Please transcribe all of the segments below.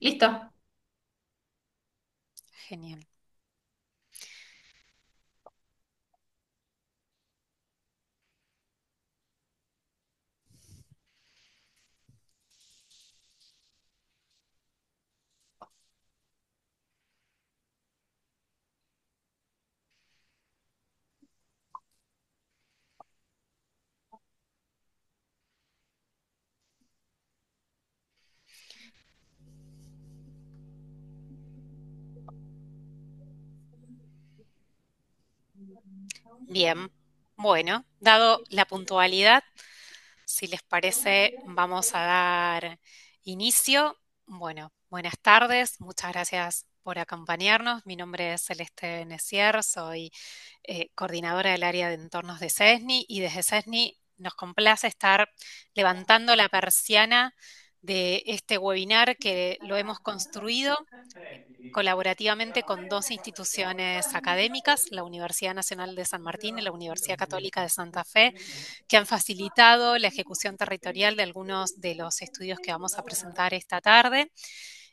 Listo. Genial. Bien. Bueno, dado la puntualidad, si les parece, vamos a dar inicio. Bueno, buenas tardes. Muchas gracias por acompañarnos. Mi nombre es Celeste Necier, soy coordinadora del área de entornos de CESNI y desde CESNI nos complace estar levantando la persiana de este webinar que lo hemos construido colaborativamente con dos instituciones académicas, la Universidad Nacional de San Martín y la Universidad Católica de Santa Fe, que han facilitado la ejecución territorial de algunos de los estudios que vamos a presentar esta tarde.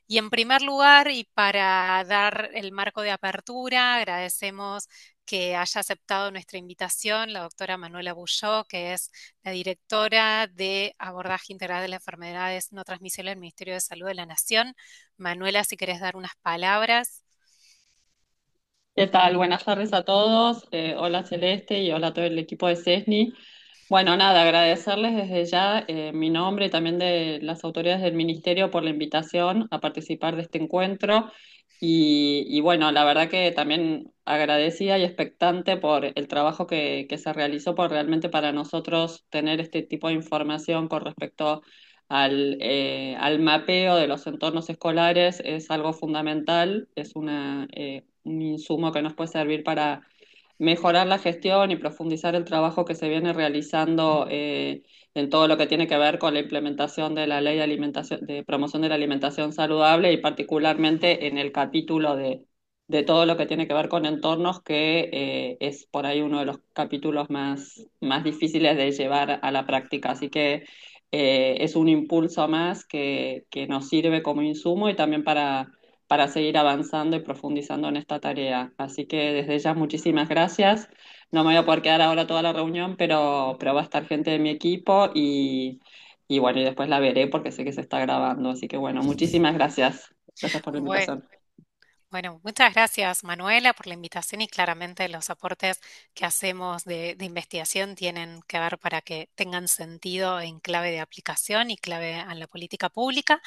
Y en primer lugar, y para dar el marco de apertura, agradecemos que haya aceptado nuestra invitación la doctora Manuela Bulló, que es la directora de Abordaje Integral de las Enfermedades No Transmisibles del Ministerio de Salud de la Nación. Manuela, si querés dar unas palabras. ¿Qué tal? Buenas tardes a todos. Hola Celeste y hola a todo el equipo de CESNI. Bueno, nada, agradecerles desde ya mi nombre y también de las autoridades del Ministerio por la invitación a participar de este encuentro. Y bueno, la verdad que también agradecida y expectante por el trabajo que se realizó, por realmente para nosotros tener este tipo de información con respecto al mapeo de los entornos escolares es algo fundamental, es un insumo que nos puede servir para mejorar la gestión y profundizar el trabajo que se viene realizando en todo lo que tiene que ver con la implementación de la ley de alimentación, de promoción de la alimentación saludable y particularmente en el capítulo de todo lo que tiene que ver con entornos, que es por ahí uno de los capítulos más difíciles de llevar a la práctica. Así que es un impulso más que nos sirve como insumo y también para seguir avanzando y profundizando en esta tarea. Así que desde ya muchísimas gracias. No me voy a poder quedar ahora toda la reunión, pero va a estar gente de mi equipo y bueno, y después la veré porque sé que se está grabando. Así que bueno, muchísimas gracias. Gracias por la Bueno, invitación. bueno, muchas gracias, Manuela, por la invitación y claramente los aportes que hacemos de investigación tienen que ver para que tengan sentido en clave de aplicación y clave en la política pública.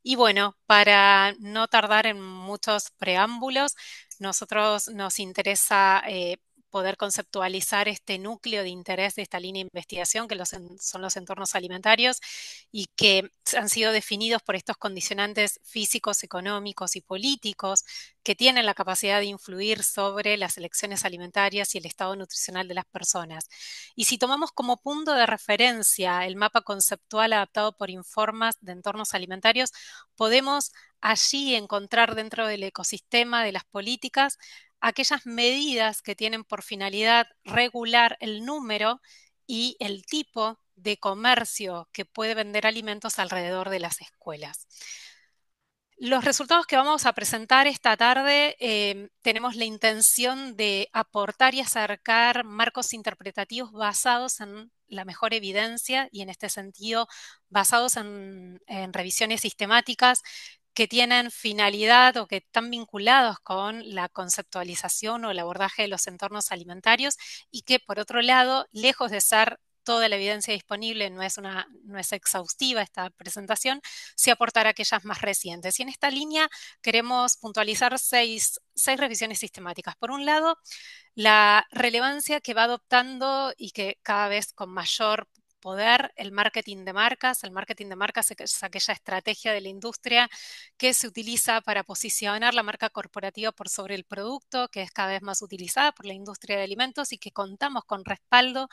Y bueno, para no tardar en muchos preámbulos, nosotros nos interesa poder conceptualizar este núcleo de interés de esta línea de investigación, que son los entornos alimentarios y que han sido definidos por estos condicionantes físicos, económicos y políticos que tienen la capacidad de influir sobre las elecciones alimentarias y el estado nutricional de las personas. Y si tomamos como punto de referencia el mapa conceptual adaptado por Informas de entornos alimentarios, podemos allí encontrar dentro del ecosistema de las políticas aquellas medidas que tienen por finalidad regular el número y el tipo de comercio que puede vender alimentos alrededor de las escuelas. Los resultados que vamos a presentar esta tarde tenemos la intención de aportar y acercar marcos interpretativos basados en la mejor evidencia y en este sentido basados en revisiones sistemáticas que tienen finalidad o que están vinculados con la conceptualización o el abordaje de los entornos alimentarios y que por otro lado, lejos de ser toda la evidencia disponible, no es exhaustiva esta presentación, sí aportar aquellas más recientes. Y en esta línea queremos puntualizar seis revisiones sistemáticas. Por un lado, la relevancia que va adoptando y que cada vez con mayor poder el marketing de marcas. El marketing de marcas es aquella estrategia de la industria que se utiliza para posicionar la marca corporativa por sobre el producto, que es cada vez más utilizada por la industria de alimentos y que contamos con respaldo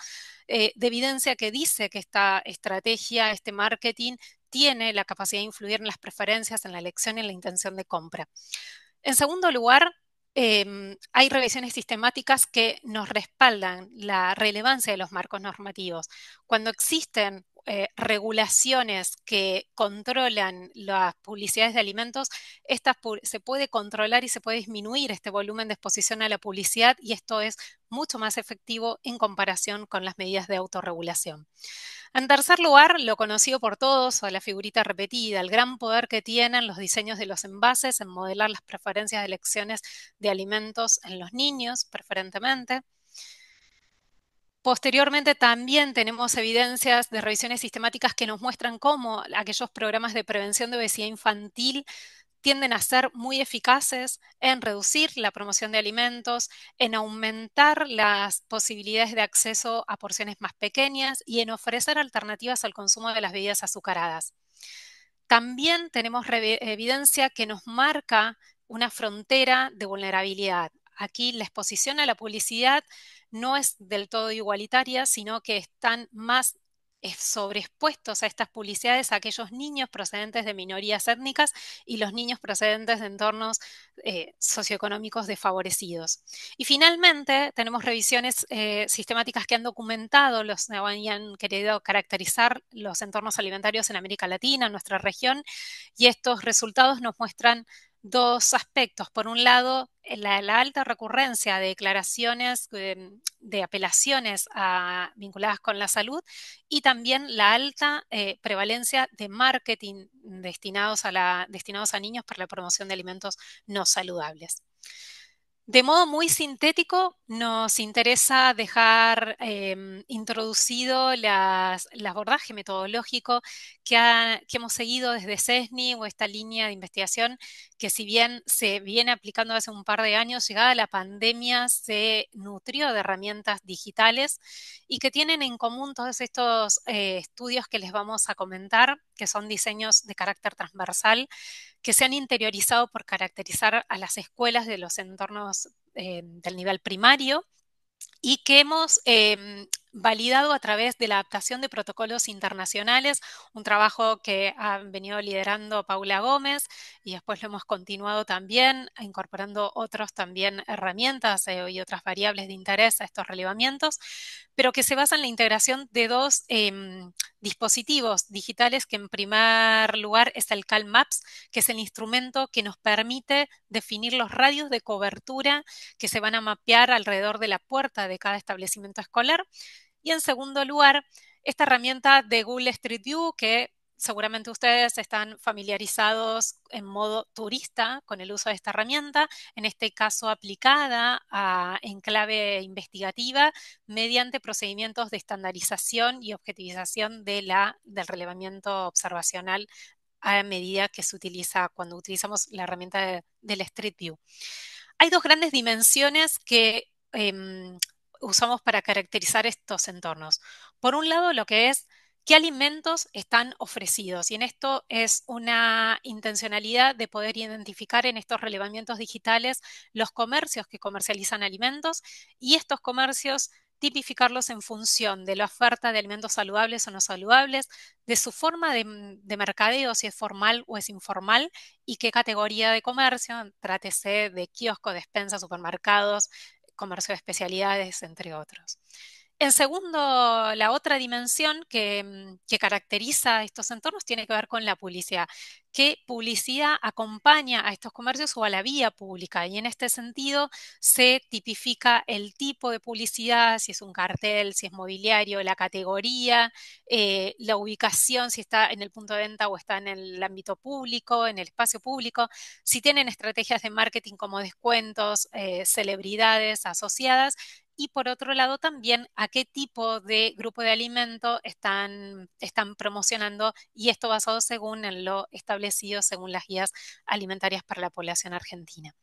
de evidencia que dice que esta estrategia, este marketing, tiene la capacidad de influir en las preferencias, en la elección y en la intención de compra. En segundo lugar, hay revisiones sistemáticas que nos respaldan la relevancia de los marcos normativos. Cuando existen regulaciones que controlan las publicidades de alimentos, se puede controlar y se puede disminuir este volumen de exposición a la publicidad y esto es mucho más efectivo en comparación con las medidas de autorregulación. En tercer lugar, lo conocido por todos, o la figurita repetida, el gran poder que tienen los diseños de los envases en modelar las preferencias de elecciones de alimentos en los niños, preferentemente. Posteriormente también tenemos evidencias de revisiones sistemáticas que nos muestran cómo aquellos programas de prevención de obesidad infantil tienden a ser muy eficaces en reducir la promoción de alimentos, en aumentar las posibilidades de acceso a porciones más pequeñas y en ofrecer alternativas al consumo de las bebidas azucaradas. También tenemos evidencia que nos marca una frontera de vulnerabilidad. Aquí la exposición a la publicidad no es del todo igualitaria, sino que están más sobreexpuestos a estas publicidades aquellos niños procedentes de minorías étnicas y los niños procedentes de entornos socioeconómicos desfavorecidos. Y finalmente tenemos revisiones sistemáticas que han documentado y han querido caracterizar los entornos alimentarios en América Latina, en nuestra región, y estos resultados nos muestran dos aspectos. Por un lado, la alta recurrencia de declaraciones, de apelaciones vinculadas con la salud y también la alta prevalencia de marketing destinados a niños para la promoción de alimentos no saludables. De modo muy sintético, nos interesa dejar introducido el abordaje metodológico que hemos seguido desde CESNI o esta línea de investigación que si bien se viene aplicando hace un par de años, llegada la pandemia se nutrió de herramientas digitales y que tienen en común todos estos estudios que les vamos a comentar, que son diseños de carácter transversal que se han interiorizado por caracterizar a las escuelas de los entornos del nivel primario y que hemos validado a través de la adaptación de protocolos internacionales, un trabajo que ha venido liderando Paula Gómez y después lo hemos continuado también, incorporando otras también herramientas y otras variables de interés a estos relevamientos, pero que se basa en la integración de dos dispositivos digitales que en primer lugar es el CalMaps, que es el instrumento que nos permite definir los radios de cobertura que se van a mapear alrededor de la puerta de cada establecimiento escolar. Y en segundo lugar, esta herramienta de Google Street View que seguramente ustedes están familiarizados en modo turista con el uso de esta herramienta, en este caso aplicada en clave investigativa mediante procedimientos de estandarización y objetivización del relevamiento observacional a medida que se utiliza cuando utilizamos la herramienta del Street View. Hay dos grandes dimensiones que usamos para caracterizar estos entornos. Por un lado, lo que es qué alimentos están ofrecidos. Y en esto es una intencionalidad de poder identificar en estos relevamientos digitales los comercios que comercializan alimentos y estos comercios tipificarlos en función de la oferta de alimentos saludables o no saludables, de su forma de mercadeo, si es formal o es informal, y qué categoría de comercio, trátese de kiosco, despensa, supermercados, comercio de especialidades, entre otros. En segundo, la otra dimensión que caracteriza estos entornos tiene que ver con la publicidad. ¿Qué publicidad acompaña a estos comercios o a la vía pública? Y en este sentido se tipifica el tipo de publicidad, si es un cartel, si es mobiliario, la categoría, la ubicación, si está en el punto de venta o está en el ámbito público, en el espacio público, si tienen estrategias de marketing como descuentos, celebridades asociadas y por otro lado también a qué tipo de grupo de alimento están promocionando y esto basado según en lo establecido según las guías alimentarias para la población argentina.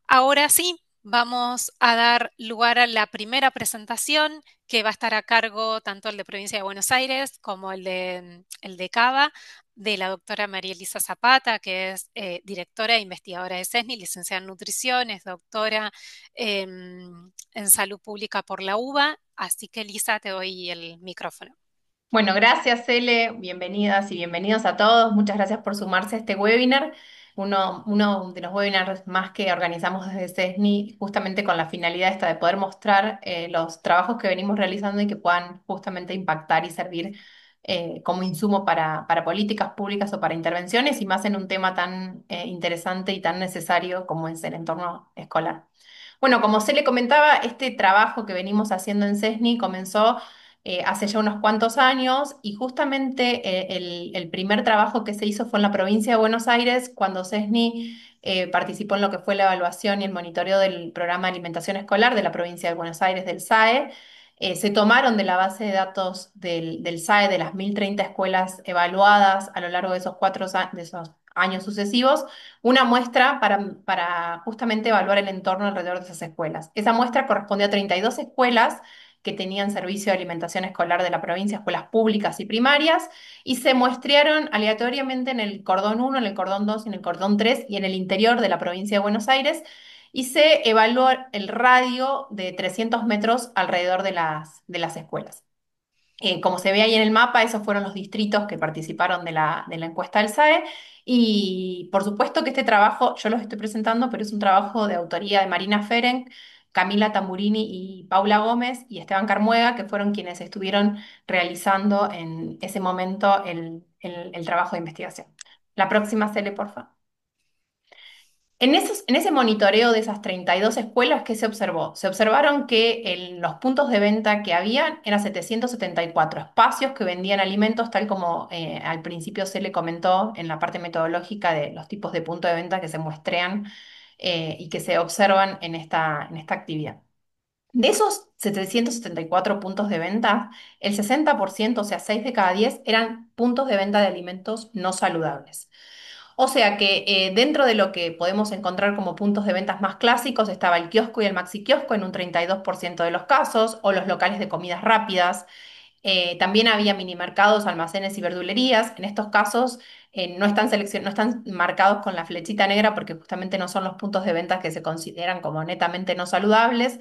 Ahora sí, vamos a dar lugar a la primera presentación que va a estar a cargo tanto el de Provincia de Buenos Aires como el de Cava, de la doctora María Elisa Zapata, que es directora e investigadora de CESNI, licenciada en nutrición, es doctora en salud pública por la UBA. Así que Elisa, te doy el micrófono. Bueno, gracias, Ele. Bienvenidas y bienvenidos a todos. Muchas gracias por sumarse a este webinar. Uno de los webinars más que organizamos desde CESNI, justamente con la finalidad esta de poder mostrar los trabajos que venimos realizando y que puedan justamente impactar y servir como insumo para políticas públicas o para intervenciones, y más en un tema tan interesante y tan necesario como es el entorno escolar. Bueno, como se le comentaba, este trabajo que venimos haciendo en CESNI comenzó hace ya unos cuantos años, y justamente el primer trabajo que se hizo fue en la provincia de Buenos Aires, cuando CESNI participó en lo que fue la evaluación y el monitoreo del programa de alimentación escolar de la provincia de Buenos Aires, del SAE. Se tomaron de la base de datos del SAE de las 1.030 escuelas evaluadas a lo largo de esos de esos años sucesivos, una muestra para justamente evaluar el entorno alrededor de esas escuelas. Esa muestra correspondió a 32 escuelas que tenían servicio de alimentación escolar de la provincia, escuelas públicas y primarias, y se muestrearon aleatoriamente en el cordón 1, en el cordón 2 y en el cordón 3 y en el interior de la provincia de Buenos Aires, y se evaluó el radio de 300 metros alrededor de las escuelas. Como se ve ahí en el mapa, esos fueron los distritos que participaron de la encuesta del SAE. Y por supuesto que este trabajo, yo los estoy presentando, pero es un trabajo de autoría de Marina Ferenc, Camila Tamburini y Paula Gómez y Esteban Carmuega, que fueron quienes estuvieron realizando en ese momento el trabajo de investigación. La próxima, Cele, por favor. En ese monitoreo de esas 32 escuelas, ¿qué se observó? Se observaron que los puntos de venta que habían eran 774 espacios que vendían alimentos, tal como al principio se le comentó en la parte metodológica de los tipos de puntos de venta que se muestrean y que se observan en esta actividad. De esos 774 puntos de venta, el 60%, o sea, 6 de cada 10, eran puntos de venta de alimentos no saludables. O sea que dentro de lo que podemos encontrar como puntos de ventas más clásicos estaba el kiosco y el maxi kiosco en un 32% de los casos, o los locales de comidas rápidas. También había minimercados, almacenes y verdulerías. En estos casos no están marcados con la flechita negra porque justamente no son los puntos de venta que se consideran como netamente no saludables.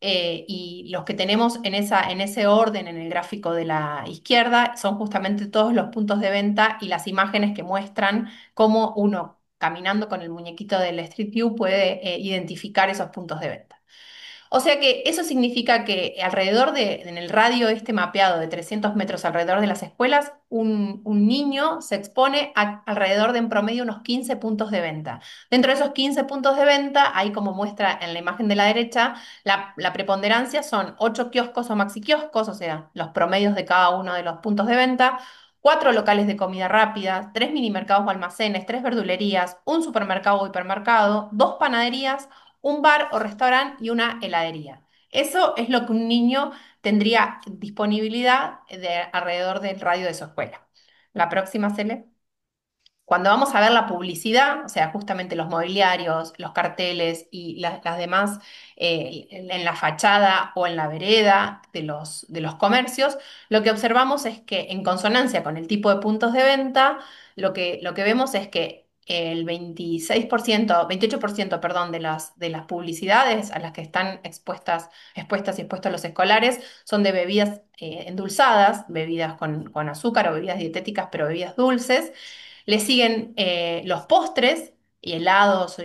Y los que tenemos en ese orden en el gráfico de la izquierda son justamente todos los puntos de venta y las imágenes que muestran cómo uno, caminando con el muñequito del Street View, puede identificar esos puntos de venta. O sea que eso significa que en el radio este mapeado de 300 metros alrededor de las escuelas, un niño se expone a alrededor de en promedio unos 15 puntos de venta. Dentro de esos 15 puntos de venta, ahí como muestra en la imagen de la derecha, la preponderancia son 8 kioscos o maxi kioscos, o sea, los promedios de cada uno de los puntos de venta. 4 locales de comida rápida, 3 minimercados o almacenes, 3 verdulerías, un supermercado o hipermercado, 2 panaderías, un bar o restaurante y una heladería. Eso es lo que un niño tendría disponibilidad alrededor del radio de su escuela. La próxima, Cele. Cuando vamos a ver la publicidad, o sea, justamente los mobiliarios, los carteles y las demás en la fachada o en la vereda de los comercios, lo que observamos es que en consonancia con el tipo de puntos de venta, lo que vemos es que el 26%, 28%, perdón, de las publicidades a las que están expuestas y expuestos los escolares son de bebidas endulzadas, bebidas con azúcar o bebidas dietéticas, pero bebidas dulces. Le siguen los postres y helados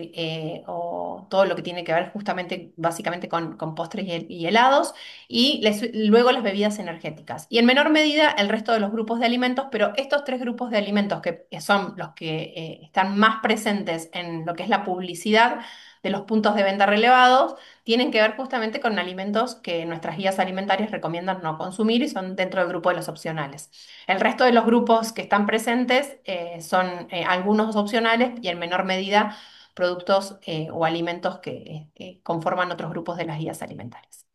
o todo lo que tiene que ver justamente, básicamente con postres y helados, y luego las bebidas energéticas. Y en menor medida el resto de los grupos de alimentos, pero estos 3 grupos de alimentos que son los que están más presentes en lo que es la publicidad de los puntos de venta relevados, tienen que ver justamente con alimentos que nuestras guías alimentarias recomiendan no consumir y son dentro del grupo de los opcionales. El resto de los grupos que están presentes son algunos opcionales y en menor medida productos o alimentos que conforman otros grupos de las guías alimentarias.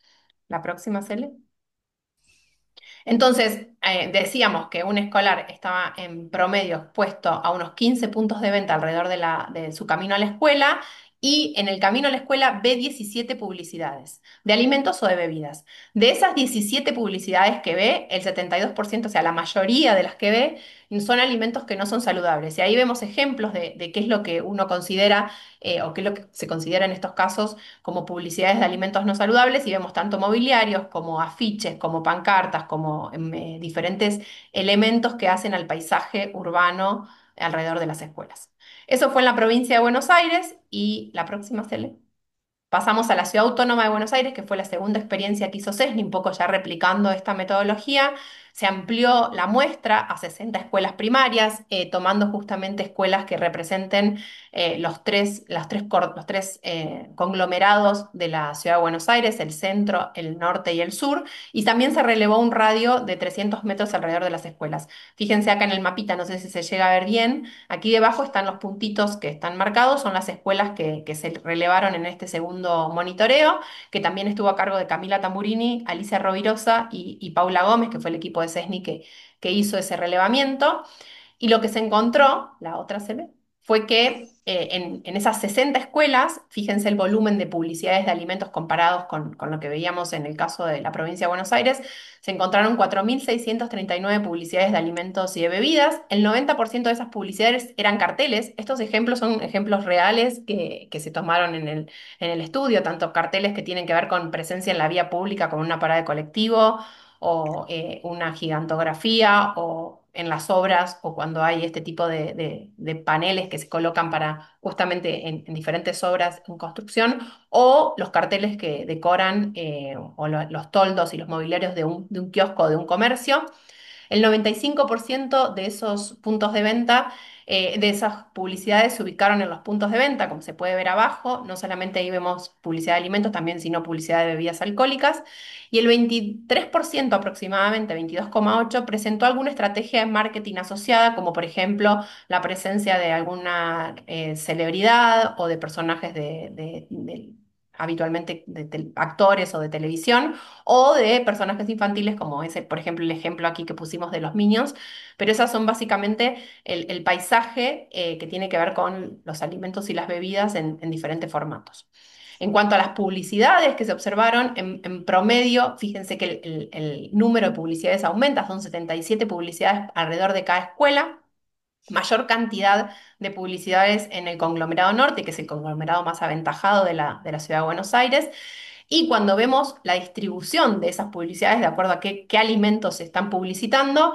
La próxima, Cele. Entonces, decíamos que un escolar estaba en promedio expuesto a unos 15 puntos de venta alrededor de su camino a la escuela, y en el camino a la escuela ve 17 publicidades de alimentos o de bebidas. De esas 17 publicidades que ve, el 72%, o sea, la mayoría de las que ve, son alimentos que no son saludables. Y ahí vemos ejemplos de qué es lo que uno considera o qué es lo que se considera en estos casos como publicidades de alimentos no saludables, y vemos tanto mobiliarios como afiches, como pancartas, como diferentes elementos que hacen al paisaje urbano alrededor de las escuelas. Eso fue en la provincia de Buenos Aires, y la próxima, Cele. Pasamos a la Ciudad Autónoma de Buenos Aires, que fue la segunda experiencia que hizo CESNI, un poco ya replicando esta metodología. Se amplió la muestra a 60 escuelas primarias, tomando justamente escuelas que representen los tres conglomerados de la Ciudad de Buenos Aires, el centro, el norte y el sur, y también se relevó un radio de 300 metros alrededor de las escuelas. Fíjense acá en el mapita, no sé si se llega a ver bien, aquí debajo están los puntitos que están marcados, son las escuelas que se relevaron en este segundo monitoreo, que también estuvo a cargo de Camila Tamburini, Alicia Rovirosa y Paula Gómez, que fue el equipo de CESNI que hizo ese relevamiento. Y lo que se encontró, la otra se ve, fue que en esas 60 escuelas, fíjense el volumen de publicidades de alimentos comparados con lo que veíamos en el caso de la provincia de Buenos Aires, se encontraron 4.639 publicidades de alimentos y de bebidas. El 90% de esas publicidades eran carteles. Estos ejemplos son ejemplos reales que se tomaron en el estudio, tanto carteles que tienen que ver con presencia en la vía pública, como una parada de colectivo, o una gigantografía, o en las obras, o cuando hay este tipo de paneles que se colocan para justamente en diferentes obras en construcción, o los carteles que decoran o los toldos y los mobiliarios de un kiosco o de un comercio. El 95% de esos puntos de venta, de esas publicidades se ubicaron en los puntos de venta, como se puede ver abajo. No solamente ahí vemos publicidad de alimentos, también sino publicidad de bebidas alcohólicas. Y el 23% aproximadamente, 22,8%, presentó alguna estrategia de marketing asociada, como por ejemplo la presencia de alguna celebridad o de personajes habitualmente de actores o de televisión, o de personajes infantiles, como ese, por ejemplo, el ejemplo aquí que pusimos de los Minions, pero esas son básicamente el paisaje que tiene que ver con los alimentos y las bebidas en diferentes formatos. En cuanto a las publicidades que se observaron, en promedio, fíjense que el número de publicidades aumenta, son 77 publicidades alrededor de cada escuela. Mayor cantidad de publicidades en el conglomerado norte, que es el conglomerado más aventajado de la ciudad de Buenos Aires, y cuando vemos la distribución de esas publicidades de acuerdo a qué alimentos se están publicitando,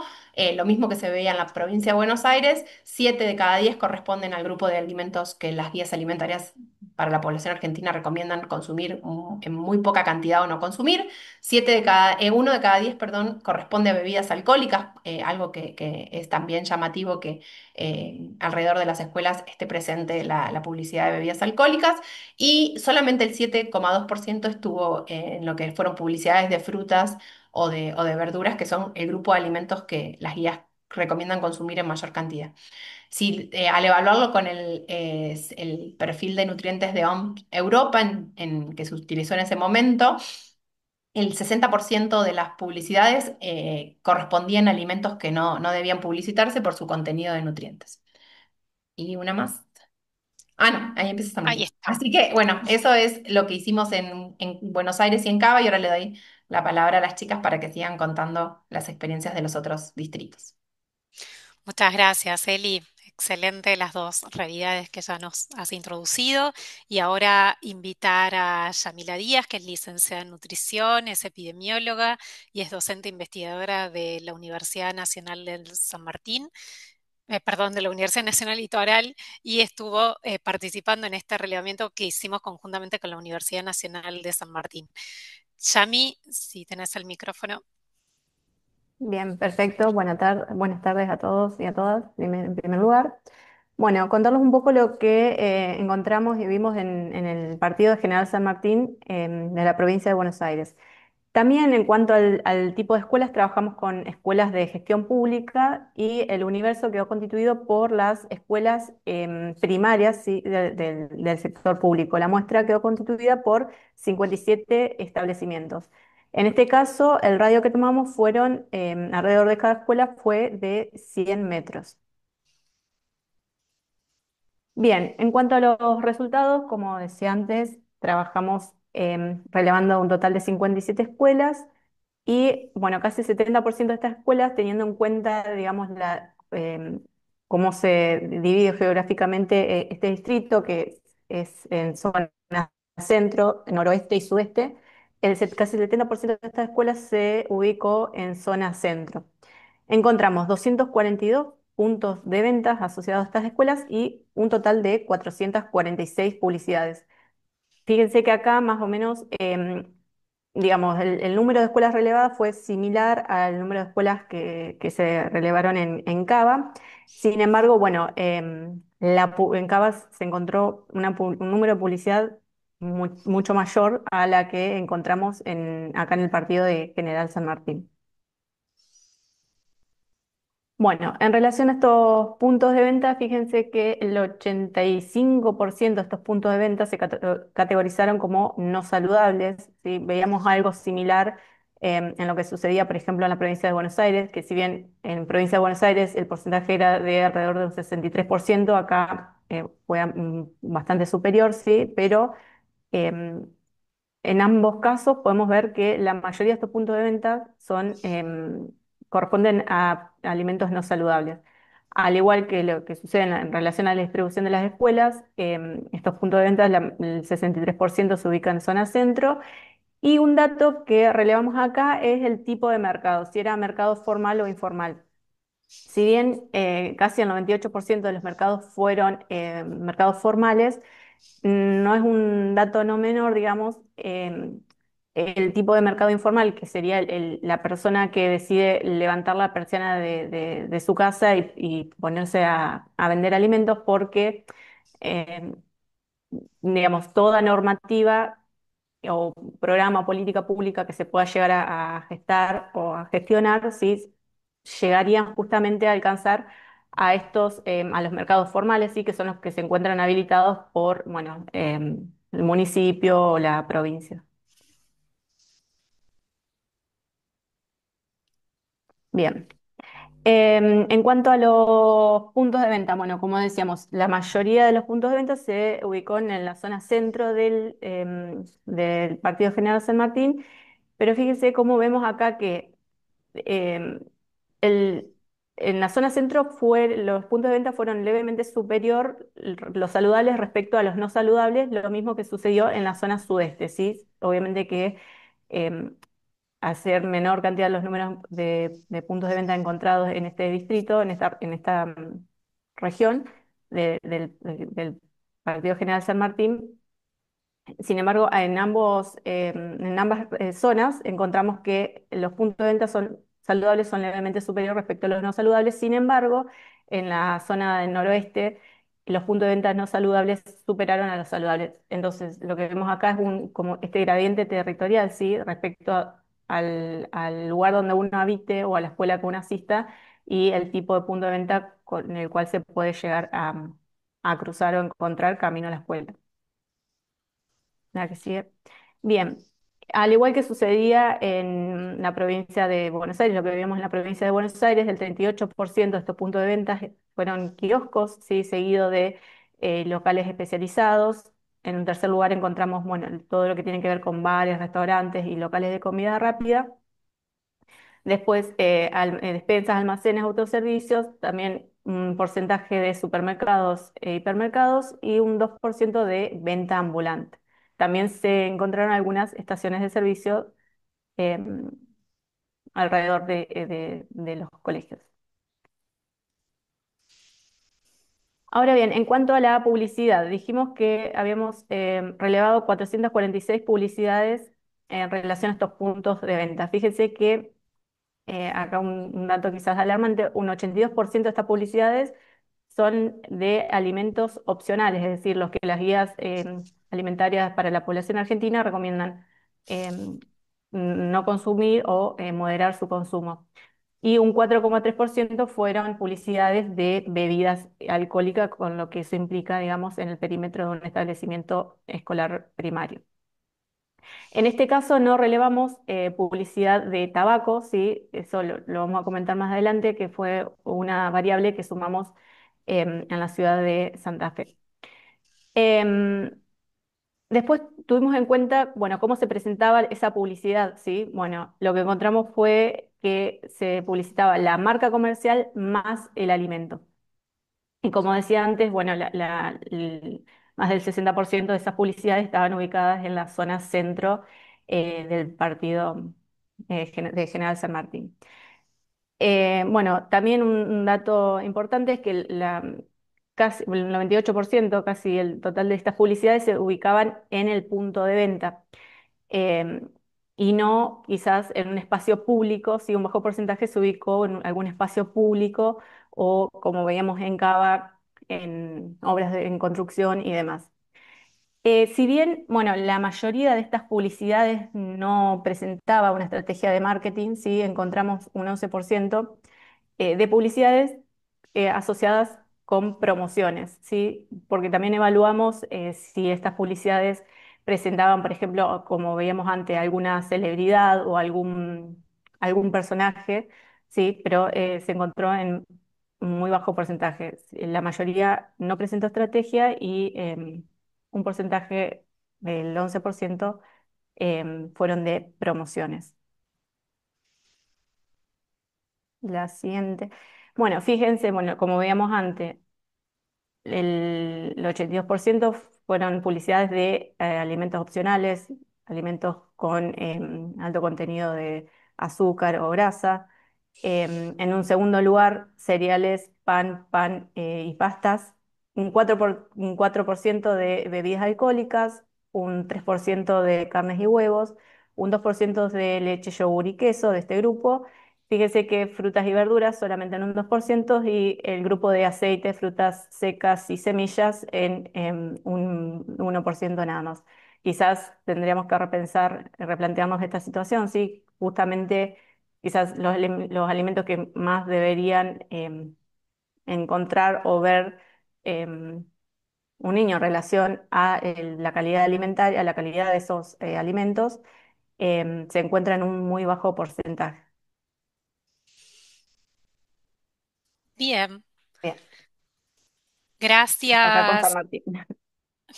lo mismo que se veía en la provincia de Buenos Aires, 7 de cada 10 corresponden al grupo de alimentos que las guías alimentarias para la población argentina recomiendan consumir en muy poca cantidad o no consumir. 1 de cada 10, perdón, corresponde a bebidas alcohólicas, algo que es también llamativo que alrededor de las escuelas esté presente la publicidad de bebidas alcohólicas, y solamente el 7,2% estuvo en lo que fueron publicidades de frutas o de verduras, que son el grupo de alimentos que las guías recomiendan consumir en mayor cantidad. Si, al evaluarlo con el perfil de nutrientes de OMS Europa que se utilizó en ese momento, el 60% de las publicidades correspondían a alimentos que no debían publicitarse por su contenido de nutrientes. Y una más. Ah, no, ahí empieza San Ahí Martín. está. Así que, bueno, eso es lo que hicimos en Buenos Aires y en Cava, y ahora le doy la palabra a las chicas para que sigan contando las experiencias de los otros distritos. Muchas gracias, Eli. Excelente las dos realidades que ya nos has introducido. Y ahora invitar a Yamila Díaz, que es licenciada en nutrición, es epidemióloga y es docente investigadora de la Universidad Nacional del San Martín, perdón, de la Universidad Nacional Litoral, y estuvo participando en este relevamiento que hicimos conjuntamente con la Universidad Nacional de San Martín. Yami, si tenés el micrófono. Bien, perfecto. Buenas tardes a todos y a todas, en primer lugar. Bueno, contarles un poco lo que encontramos y vimos en el partido de General San Martín de la provincia de Buenos Aires. También en cuanto al tipo de escuelas, trabajamos con escuelas de gestión pública, y el universo quedó constituido por las escuelas primarias, sí, del sector público. La muestra quedó constituida por 57 establecimientos. En este caso, el radio que tomamos fueron, alrededor de cada escuela fue de 100 metros. Bien, en cuanto a los resultados, como decía antes, trabajamos relevando un total de 57 escuelas. Y bueno, casi el 70% de estas escuelas, teniendo en cuenta, digamos, cómo se divide geográficamente este distrito, que es en zona centro, noroeste y sudeste, casi el 70% de estas escuelas se ubicó en zona centro. Encontramos 242 puntos de ventas asociados a estas escuelas y un total de 446 publicidades. Fíjense que acá más o menos, digamos, el número de escuelas relevadas fue similar al número de escuelas que se relevaron en Cava. Sin embargo, bueno, en Cava se encontró un número de publicidad mucho mayor a la que encontramos acá en el partido de General San Martín. Bueno, en relación a estos puntos de venta, fíjense que el 85% de estos puntos de venta se categorizaron como no saludables, ¿sí? Veíamos algo similar en lo que sucedía, por ejemplo, en la provincia de Buenos Aires, que si bien en provincia de Buenos Aires el porcentaje era de alrededor de un 63%, acá fue bastante superior, sí, pero em, en ambos casos podemos ver que la mayoría de estos puntos de venta corresponden a alimentos no saludables. Al igual que lo que sucede en relación a la distribución de las escuelas, estos puntos de venta, el 63% se ubican en zona centro. Y un dato que relevamos acá es el tipo de mercado, si era mercado formal o informal. Si bien casi el 98% de los mercados fueron mercados formales, no es un dato no menor, digamos, el tipo de mercado informal, que sería la persona que decide levantar la persiana de su casa y ponerse a vender alimentos porque, em, digamos, toda normativa o programa o política pública que se pueda llegar a gestar o a gestionar, ¿sí? Llegarían justamente a alcanzar a a los mercados formales, sí, que son los que se encuentran habilitados por, bueno, el municipio o la provincia. Bien. En cuanto a los puntos de venta, bueno, como decíamos, la mayoría de los puntos de venta se ubicó en la zona centro del Partido General San Martín, pero fíjense cómo vemos acá que em, el- en la zona centro los puntos de venta fueron levemente superior los saludables respecto a los no saludables, lo mismo que sucedió en la zona sudeste, ¿sí? Obviamente que em, al ser menor cantidad los números de puntos de venta encontrados en este distrito, en esta región del Partido General San Martín, sin embargo, en ambas zonas encontramos que los puntos de venta saludables son levemente superiores respecto a los no saludables. Sin embargo, en la zona del noroeste, los puntos de venta no saludables superaron a los saludables. Entonces, lo que vemos acá es como este gradiente territorial, ¿sí? Respecto al lugar donde uno habite o a la escuela que uno asista y el tipo de punto de venta con el cual se puede llegar a cruzar o encontrar camino a la escuela. La que sigue. Bien, al igual que sucedía en la provincia de Buenos Aires, lo que vimos en la provincia de Buenos Aires, el 38% de estos puntos de venta fueron kioscos, ¿sí? Seguido de locales especializados. En un tercer lugar encontramos, bueno, todo lo que tiene que ver con bares, restaurantes y locales de comida rápida. Después, despensas, almacenes, autoservicios, también un porcentaje de supermercados e hipermercados y un 2% de venta ambulante. También se encontraron algunas estaciones de servicio em, alrededor de los colegios. Ahora bien, en cuanto a la publicidad, dijimos que habíamos relevado 446 publicidades en relación a estos puntos de venta. Fíjense que acá un dato quizás alarmante, un 82% de estas publicidades son de alimentos opcionales, es decir, los que las guías alimentarias para la población argentina recomiendan no consumir o moderar su consumo. Y un 4,3% fueron publicidades de bebidas alcohólicas, con lo que eso implica, digamos, en el perímetro de un establecimiento escolar primario. En este caso no relevamos publicidad de tabaco, ¿sí? Eso lo vamos a comentar más adelante, que fue una variable que sumamos en la ciudad de Santa Fe. Em, Después tuvimos en cuenta, bueno, cómo se presentaba esa publicidad, ¿sí? Bueno, lo que encontramos fue que se publicitaba la marca comercial más el alimento. Y como decía antes, bueno, más del 60% de esas publicidades estaban ubicadas en la zona centro del partido de General San Martín. Bueno, también un dato importante es que casi el 98%, casi el total de estas publicidades se ubicaban en el punto de venta. eh, y no quizás en un espacio público, si un bajo porcentaje se ubicó en algún espacio público o como veíamos en Cava, en en construcción y demás. Si bien, bueno, la mayoría de estas publicidades no presentaba una estrategia de marketing, sí encontramos un 11% de publicidades asociadas con promociones, ¿sí? Porque también evaluamos si estas publicidades presentaban, por ejemplo, como veíamos antes, alguna celebridad o algún personaje, ¿sí? Pero se encontró en muy bajo porcentaje. La mayoría no presentó estrategia y un porcentaje del 11% fueron de promociones. La siguiente. Bueno, fíjense, bueno, como veíamos antes, el 82% fueron publicidades de alimentos opcionales, alimentos con alto contenido de azúcar o grasa. En un segundo lugar, cereales, pan y pastas. Un 4% de bebidas alcohólicas, un 3% de carnes y huevos, un 2% de leche, yogur y queso de este grupo. Fíjese que frutas y verduras solamente en un 2% y el grupo de aceite, frutas secas y semillas en un 1% nada más. Quizás tendríamos que replantearnos esta situación, ¿sí? Justamente quizás los alimentos que más deberían encontrar o ver un niño en relación a la calidad alimentaria, a la calidad de esos alimentos, se encuentra en un muy bajo porcentaje. Bien, Bien, acá con San gracias. Martín.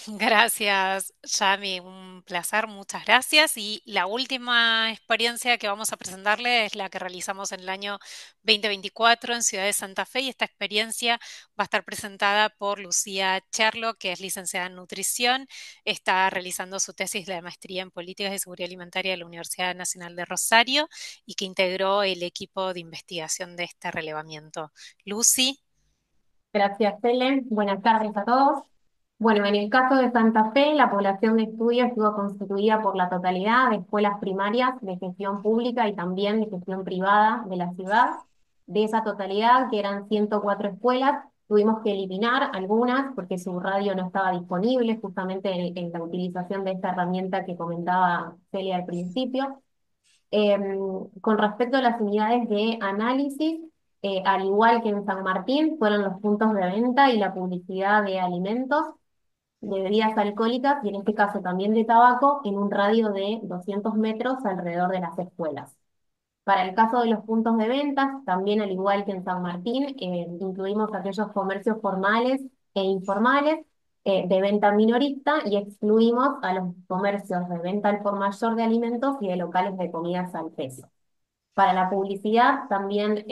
Gracias, Yami, un placer, muchas gracias. Y la última experiencia que vamos a presentarle es la que realizamos en el año 2024 en Ciudad de Santa Fe y esta experiencia va a estar presentada por Lucía Cherlo, que es licenciada en nutrición, está realizando su tesis de maestría en políticas de seguridad alimentaria de la Universidad Nacional de Rosario y que integró el equipo de investigación de este relevamiento. Lucy. Gracias, Helen. Buenas tardes a todos. Bueno, en el caso de Santa Fe, la población de estudio estuvo constituida por la totalidad de escuelas primarias de gestión pública y también de gestión privada de la ciudad. De esa totalidad, que eran 104 escuelas, tuvimos que eliminar algunas porque su radio no estaba disponible justamente en la utilización de esta herramienta que comentaba Celia al principio. Con respecto a las unidades de análisis, al igual que en San Martín, fueron los puntos de venta y la publicidad de alimentos, de bebidas alcohólicas y en este caso también de tabaco en un radio de 200 metros alrededor de las escuelas. Para el caso de los puntos de ventas, también al igual que en San Martín, incluimos aquellos comercios formales e informales de venta minorista y excluimos a los comercios de venta al por mayor de alimentos y de locales de comidas al peso. Para la publicidad también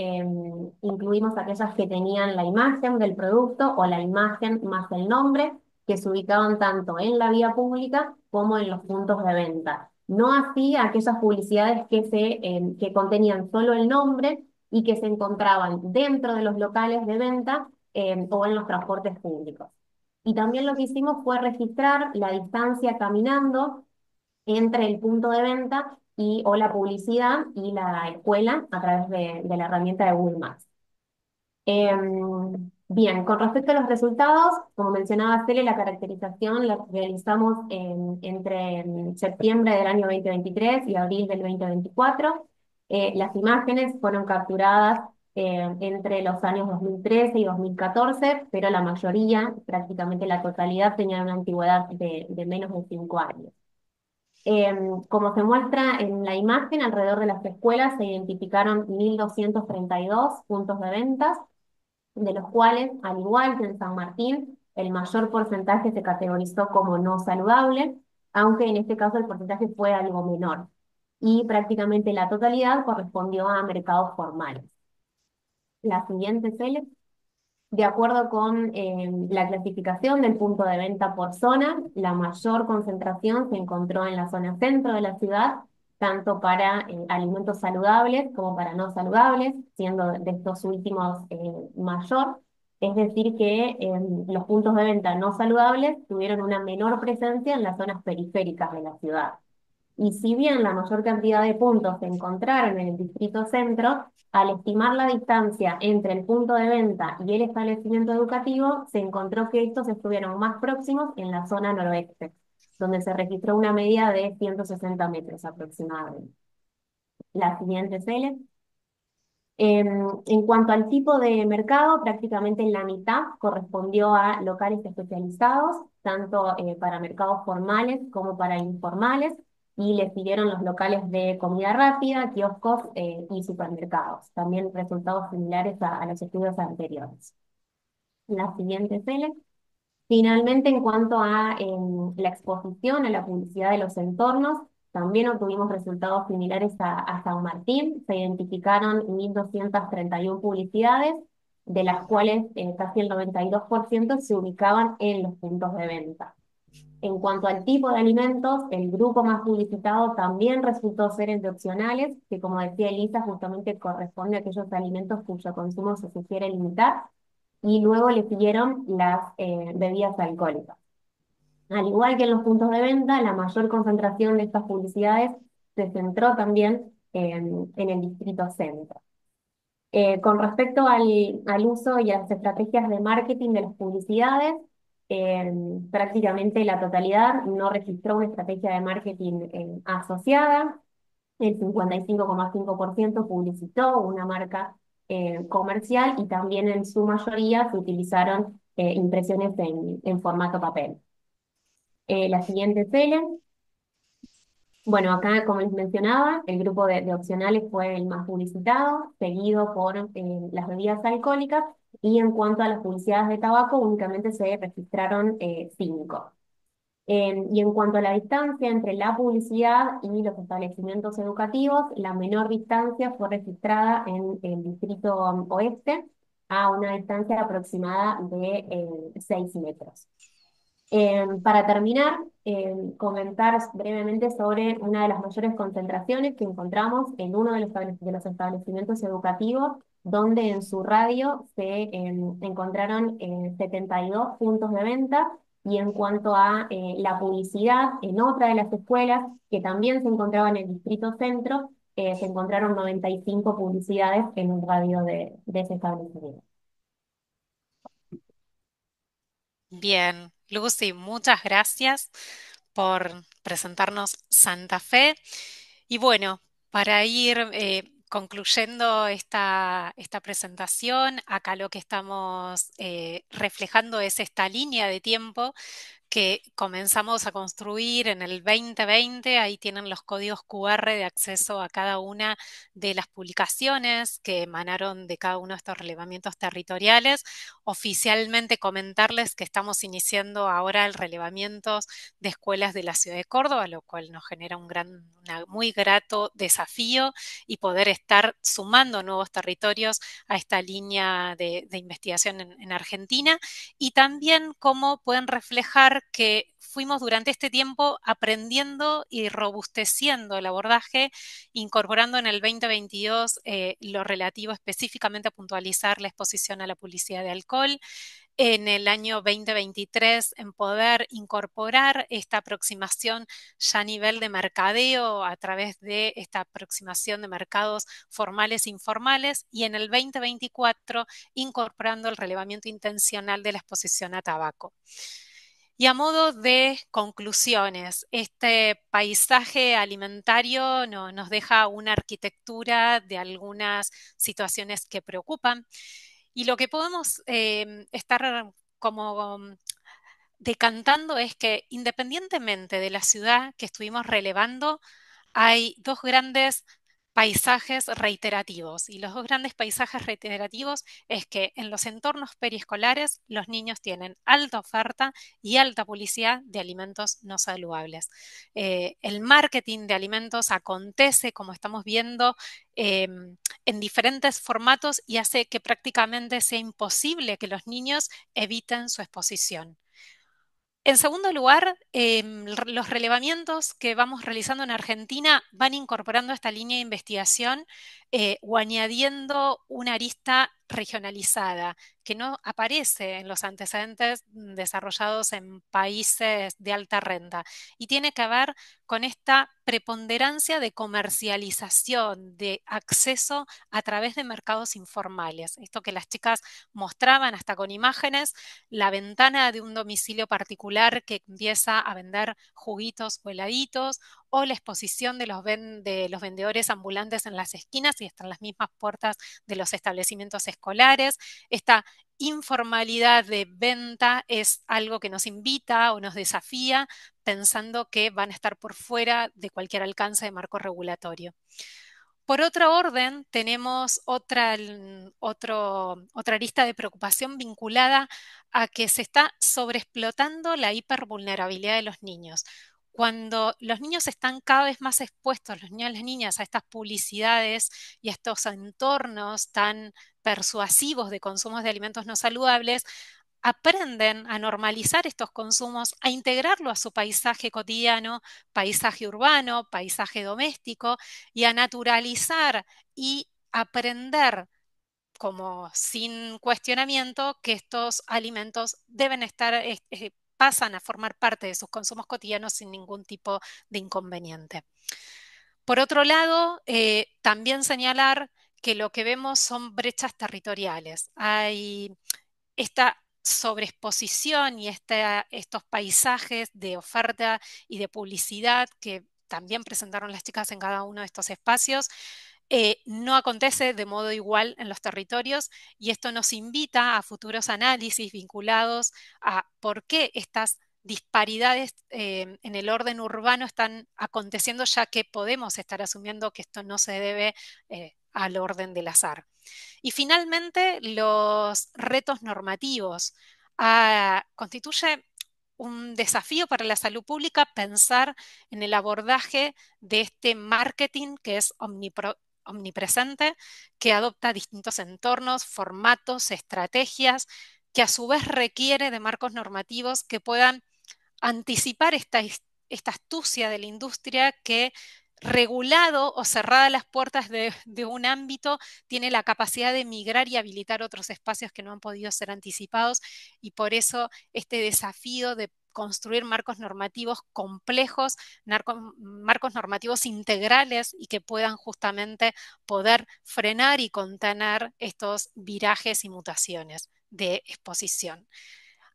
incluimos aquellas que tenían la imagen del producto o la imagen más el nombre, que se ubicaban tanto en la vía pública como en los puntos de venta. No así aquellas publicidades que contenían solo el nombre y que se encontraban dentro de los locales de venta o en los transportes públicos. Y también lo que hicimos fue registrar la distancia caminando entre el punto de venta o la publicidad y la escuela a través de la herramienta de Google Maps. Bien, con respecto a los resultados, como mencionaba Cele, la caracterización la realizamos entre septiembre del año 2023 y abril del 2024. Las imágenes fueron capturadas entre los años 2013 y 2014, pero la mayoría, prácticamente la totalidad, tenían una antigüedad de menos de 5 años. Como se muestra en la imagen, alrededor de las escuelas se identificaron 1.232 puntos de ventas, de los cuales, al igual que en San Martín, el mayor porcentaje se categorizó como no saludable, aunque en este caso el porcentaje fue algo menor. Y prácticamente la totalidad correspondió a mercados formales. La siguiente, Cele. De acuerdo con la clasificación del punto de venta por zona, la mayor concentración se encontró en la zona centro de la ciudad, tanto para alimentos saludables como para no saludables, siendo de estos últimos mayor. Es decir, que los puntos de venta no saludables tuvieron una menor presencia en las zonas periféricas de la ciudad. Y si bien la mayor cantidad de puntos se encontraron en el distrito centro, al estimar la distancia entre el punto de venta y el establecimiento educativo, se encontró que estos estuvieron más próximos en la zona noroeste, donde se registró una media de 160 metros aproximadamente. La siguiente, Cele. En cuanto al tipo de mercado, prácticamente la mitad correspondió a locales especializados, tanto para mercados formales como para informales, y le siguieron los locales de comida rápida, kioscos y supermercados, también resultados similares a los estudios anteriores. La siguiente, Cele. Finalmente, en cuanto a la exposición, a la publicidad de los entornos, también obtuvimos resultados similares a San Martín. Se identificaron 1.231 publicidades, de las cuales casi el 92% se ubicaban en los puntos de venta. En cuanto al tipo de alimentos, el grupo más publicitado también resultó ser el de opcionales, que como decía Elisa, justamente corresponde a aquellos alimentos cuyo consumo se sugiere limitar, y luego le siguieron las bebidas alcohólicas. Al igual que en los puntos de venta, la mayor concentración de estas publicidades se centró también en el distrito centro. Con respecto al uso y a las estrategias de marketing de las publicidades, prácticamente la totalidad no registró una estrategia de marketing asociada. El 55,5% publicitó una marca comercial y también en su mayoría se utilizaron impresiones en formato papel. La siguiente tela. Bueno, acá, como les mencionaba, el grupo de opcionales fue el más publicitado, seguido por las bebidas alcohólicas, y en cuanto a las publicidades de tabaco, únicamente se registraron 5. Y en cuanto a la distancia entre la publicidad y los establecimientos educativos, la menor distancia fue registrada en el distrito oeste, a una distancia aproximada de 6 metros. Para terminar, comentar brevemente sobre una de las mayores concentraciones que encontramos en uno de los establecimientos educativos, donde en su radio se encontraron 72 puntos de venta, y en cuanto a la publicidad, en otra de las escuelas, que también se encontraba en el distrito centro, se encontraron 95 publicidades en un radio de ese establecimiento. Bien, Lucy, muchas gracias por presentarnos Santa Fe. Y bueno, para ir concluyendo esta presentación, acá lo que estamos reflejando es esta línea de tiempo que comenzamos a construir en el 2020. Ahí tienen los códigos QR de acceso a cada una de las publicaciones que emanaron de cada uno de estos relevamientos territoriales. Oficialmente comentarles que estamos iniciando ahora el relevamiento de escuelas de la ciudad de Córdoba, lo cual nos genera un muy grato desafío, y poder estar sumando nuevos territorios a esta línea de investigación en Argentina, y también cómo pueden reflejar que fuimos durante este tiempo aprendiendo y robusteciendo el abordaje, incorporando en el 2022 lo relativo específicamente a puntualizar la exposición a la publicidad de alcohol. En el año 2023, en poder incorporar esta aproximación ya a nivel de mercadeo a través de esta aproximación de mercados formales e informales, y en el 2024 incorporando el relevamiento intencional de la exposición a tabaco. Y a modo de conclusiones, este paisaje alimentario nos deja una arquitectura de algunas situaciones que preocupan, y lo que podemos estar como decantando es que, independientemente de la ciudad que estuvimos relevando, hay dos grandes paisajes reiterativos. Y los dos grandes paisajes reiterativos es que en los entornos periescolares los niños tienen alta oferta y alta publicidad de alimentos no saludables. El marketing de alimentos acontece, como estamos viendo, en diferentes formatos, y hace que prácticamente sea imposible que los niños eviten su exposición. En segundo lugar, los relevamientos que vamos realizando en Argentina van incorporando esta línea de investigación o añadiendo una arista regionalizada, que no aparece en los antecedentes desarrollados en países de alta renta y tiene que ver con esta preponderancia de comercialización, de acceso a través de mercados informales. Esto que las chicas mostraban hasta con imágenes, la ventana de un domicilio particular que empieza a vender juguitos o heladitos, o la exposición de los vendedores ambulantes en las esquinas y hasta en las mismas puertas de los establecimientos escolares. Esta informalidad de venta es algo que nos invita o nos desafía pensando que van a estar por fuera de cualquier alcance de marco regulatorio. Por otro orden, tenemos otra lista de preocupación vinculada a que se está sobreexplotando la hipervulnerabilidad de los niños. Cuando los niños están cada vez más expuestos, los niños y las niñas, a estas publicidades y a estos entornos tan persuasivos de consumos de alimentos no saludables, aprenden a normalizar estos consumos, a integrarlo a su paisaje cotidiano, paisaje urbano, paisaje doméstico, y a naturalizar y aprender como sin cuestionamiento que estos alimentos deben estar, pasan a formar parte de sus consumos cotidianos sin ningún tipo de inconveniente. Por otro lado, también señalar que lo que vemos son brechas territoriales. Hay esta sobreexposición y estos paisajes de oferta y de publicidad que también presentaron las chicas en cada uno de estos espacios, no acontece de modo igual en los territorios y esto nos invita a futuros análisis vinculados a por qué estas disparidades en el orden urbano están aconteciendo, ya que podemos estar asumiendo que esto no se debe al orden del azar. Y finalmente, los retos normativos. Constituye un desafío para la salud pública pensar en el abordaje de este marketing que es omnipresente, que adopta distintos entornos, formatos, estrategias, que a su vez requiere de marcos normativos que puedan anticipar esta astucia de la industria que regulado o cerrada las puertas de un ámbito, tiene la capacidad de migrar y habilitar otros espacios que no han podido ser anticipados y por eso este desafío de construir marcos normativos complejos, marcos normativos integrales y que puedan justamente poder frenar y contener estos virajes y mutaciones de exposición.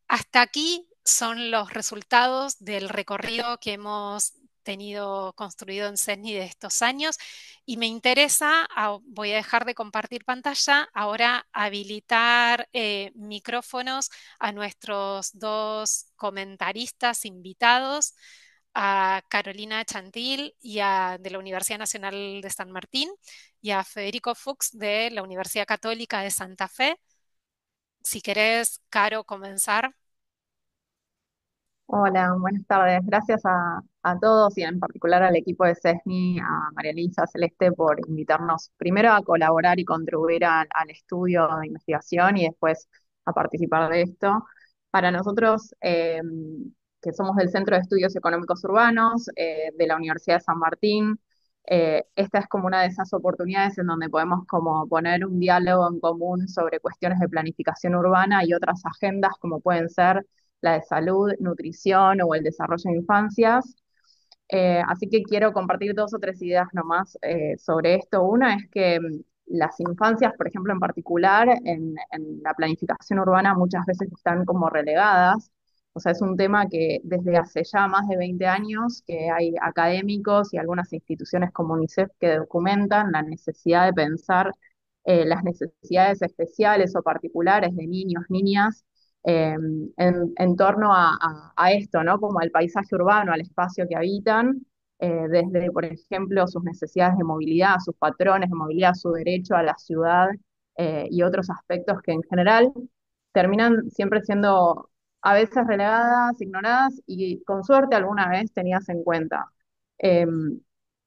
Hasta aquí son los resultados del recorrido que hemos tenido construido en CESNI de estos años y me interesa, voy a dejar de compartir pantalla, ahora habilitar micrófonos a nuestros dos comentaristas invitados, a Carolina Chantil de la Universidad Nacional de San Martín y a Federico Fuchs de la Universidad Católica de Santa Fe. Si querés, Caro, comenzar. Hola, buenas tardes. Gracias a todos y en particular al equipo de CESNI, a María Elisa, Celeste, por invitarnos primero a colaborar y contribuir al estudio de investigación y después a participar de esto. Para nosotros, que somos del Centro de Estudios Económicos Urbanos de la Universidad de San Martín, esta es como una de esas oportunidades en donde podemos como poner un diálogo en común sobre cuestiones de planificación urbana y otras agendas como pueden ser la de salud, nutrición o el desarrollo de infancias. Así que quiero compartir dos o tres ideas nomás sobre esto. Una es que las infancias, por ejemplo, en particular, en la planificación urbana muchas veces están como relegadas. O sea, es un tema que desde hace ya más de 20 años que hay académicos y algunas instituciones como UNICEF que documentan la necesidad de pensar las necesidades especiales o particulares de niños, niñas, en torno a esto, ¿no? Como al paisaje urbano, al espacio que habitan, desde, por ejemplo, sus necesidades de movilidad, sus patrones de movilidad, su derecho a la ciudad y otros aspectos que en general terminan siempre siendo a veces relegadas, ignoradas y con suerte alguna vez tenidas en cuenta.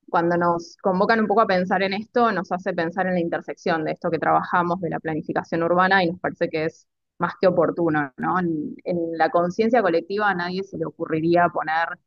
Cuando nos convocan un poco a pensar en esto, nos hace pensar en la intersección de esto que trabajamos de la planificación urbana y nos parece que es más que oportuno, ¿no? En la conciencia colectiva a nadie se le ocurriría poner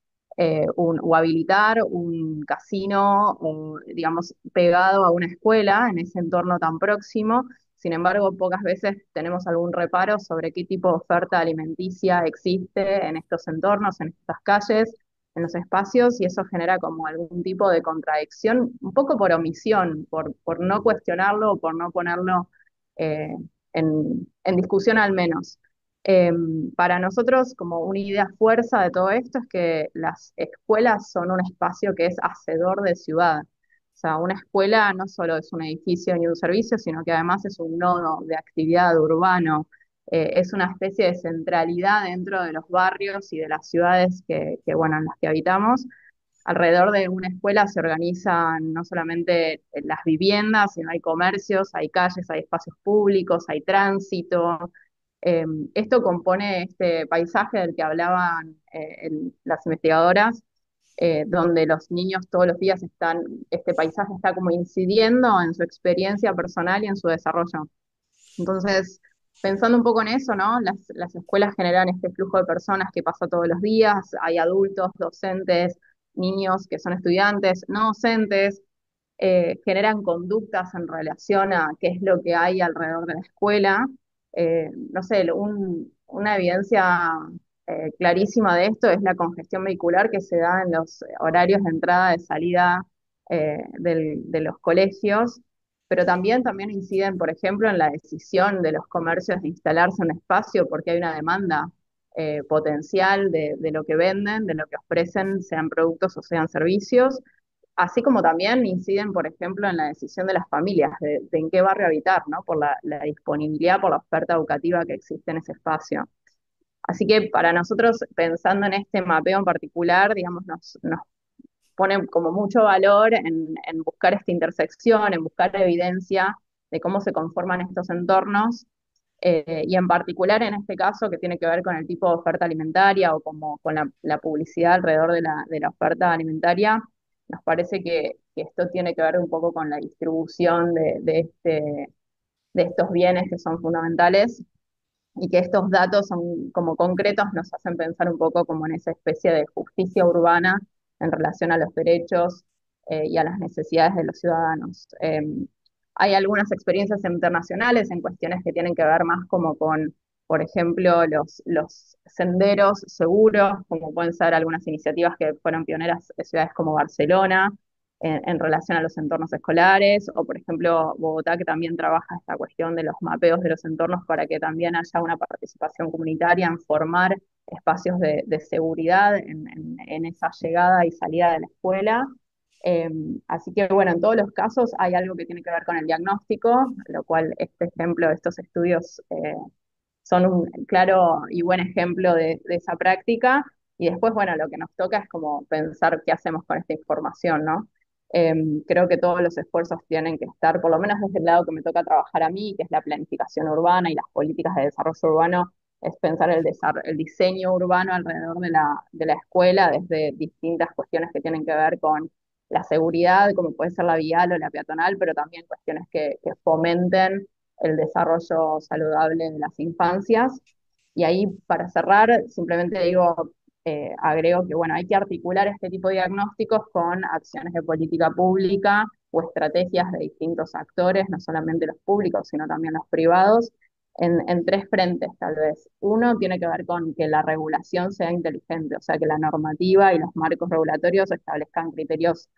o habilitar un casino, o, digamos, pegado a una escuela en ese entorno tan próximo, Sin embargo, pocas veces tenemos algún reparo sobre qué tipo de oferta alimenticia existe en estos entornos, en estas calles, en los espacios, y eso genera como algún tipo de contradicción, un poco por omisión, por no cuestionarlo o por no ponerlo eh, en discusión al menos. Eh, para nosotros, como una idea fuerza de todo esto, es que las escuelas son un espacio que es hacedor de ciudad. O sea, una escuela no solo es un edificio ni un servicio, sino que además es un nodo de actividad urbano, es una especie de centralidad dentro de los barrios y de las ciudades bueno, en las que habitamos. Alrededor de una escuela se organizan no solamente las viviendas, sino hay comercios, hay calles, hay espacios públicos, hay tránsito. Esto compone este paisaje del que hablaban las investigadoras, donde los niños todos los días este paisaje está como incidiendo en su experiencia personal y en su desarrollo. Entonces, pensando un poco en eso, ¿no? Las escuelas generan este flujo de personas que pasa todos los días, hay adultos, docentes, niños que son estudiantes, no docentes, generan conductas en relación a qué es lo que hay alrededor de la escuela. No sé, una evidencia clarísima de esto es la congestión vehicular que se da en los horarios de entrada y salida de los colegios, pero también inciden, por ejemplo, en la decisión de los comercios de instalarse en un espacio porque hay una demanda potencial de lo que venden, de lo que ofrecen, sean productos o sean servicios, así como también inciden, por ejemplo, en la decisión de las familias de en qué barrio habitar, ¿no? Por la disponibilidad, por la oferta educativa que existe en ese espacio. Así que para nosotros, pensando en este mapeo en particular, digamos, nos pone como mucho valor en buscar esta intersección, en buscar evidencia de cómo se conforman estos entornos, y en particular en este caso que tiene que ver con el tipo de oferta alimentaria o como con la publicidad alrededor de la oferta alimentaria, nos parece que esto tiene que ver un poco con la distribución de estos bienes que son fundamentales y que estos datos son como concretos, nos hacen pensar un poco como en esa especie de justicia urbana en relación a los derechos y a las necesidades de los ciudadanos. Hay algunas experiencias internacionales en cuestiones que tienen que ver más como con, por ejemplo, los senderos seguros, como pueden ser algunas iniciativas que fueron pioneras de ciudades como Barcelona, en relación a los entornos escolares, o por ejemplo Bogotá, que también trabaja esta cuestión de los mapeos de los entornos para que también haya una participación comunitaria en formar espacios de seguridad en esa llegada y salida de la escuela. Eh, Así que bueno, en todos los casos hay algo que tiene que ver con el diagnóstico, lo cual este ejemplo de estos estudios son un claro y buen ejemplo de esa práctica. Y después, bueno, lo que nos toca es como pensar qué hacemos con esta información, ¿no? Creo que todos los esfuerzos tienen que estar, por lo menos desde el lado que me toca trabajar a mí, que es la planificación urbana y las políticas de desarrollo urbano, es pensar el diseño urbano alrededor de la escuela desde distintas cuestiones que tienen que ver con la seguridad, como puede ser la vial o la peatonal, pero también cuestiones que fomenten el desarrollo saludable de las infancias. Y ahí, para cerrar, simplemente digo, agrego que, bueno, hay que articular este tipo de diagnósticos con acciones de política pública o estrategias de distintos actores, no solamente los públicos, sino también los privados, en tres frentes, tal vez. Uno tiene que ver con que la regulación sea inteligente, o sea, que la normativa y los marcos regulatorios establezcan criterios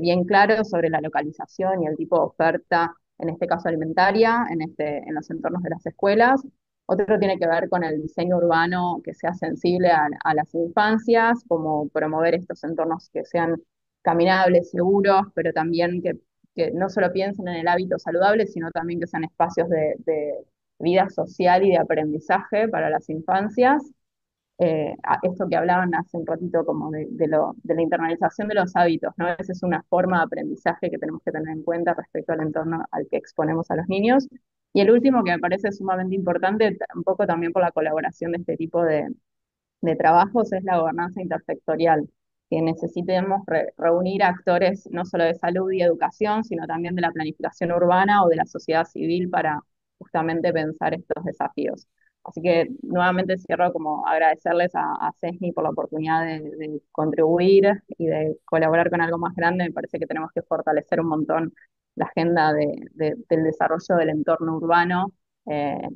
bien claros sobre la localización y el tipo de oferta, en este caso alimentaria, en los entornos de las escuelas. Otro tiene que ver con el diseño urbano que sea sensible a las infancias, como promover estos entornos que sean caminables, seguros, pero también que no solo piensen en el hábito saludable, sino también que sean espacios de vida social y de aprendizaje para las infancias. Esto que hablaban hace un ratito como de la internalización de los hábitos, ¿no? Esa es una forma de aprendizaje que tenemos que tener en cuenta respecto al entorno al que exponemos a los niños. Y el último que me parece sumamente importante, un poco también por la colaboración de este tipo de trabajos, es la gobernanza intersectorial, que necesitemos reunir actores no solo de salud y educación, sino también de la planificación urbana o de la sociedad civil para justamente pensar estos desafíos. Así que nuevamente cierro como agradecerles a CESNI por la oportunidad de contribuir y de colaborar con algo más grande. Me parece que tenemos que fortalecer un montón la agenda del desarrollo del entorno urbano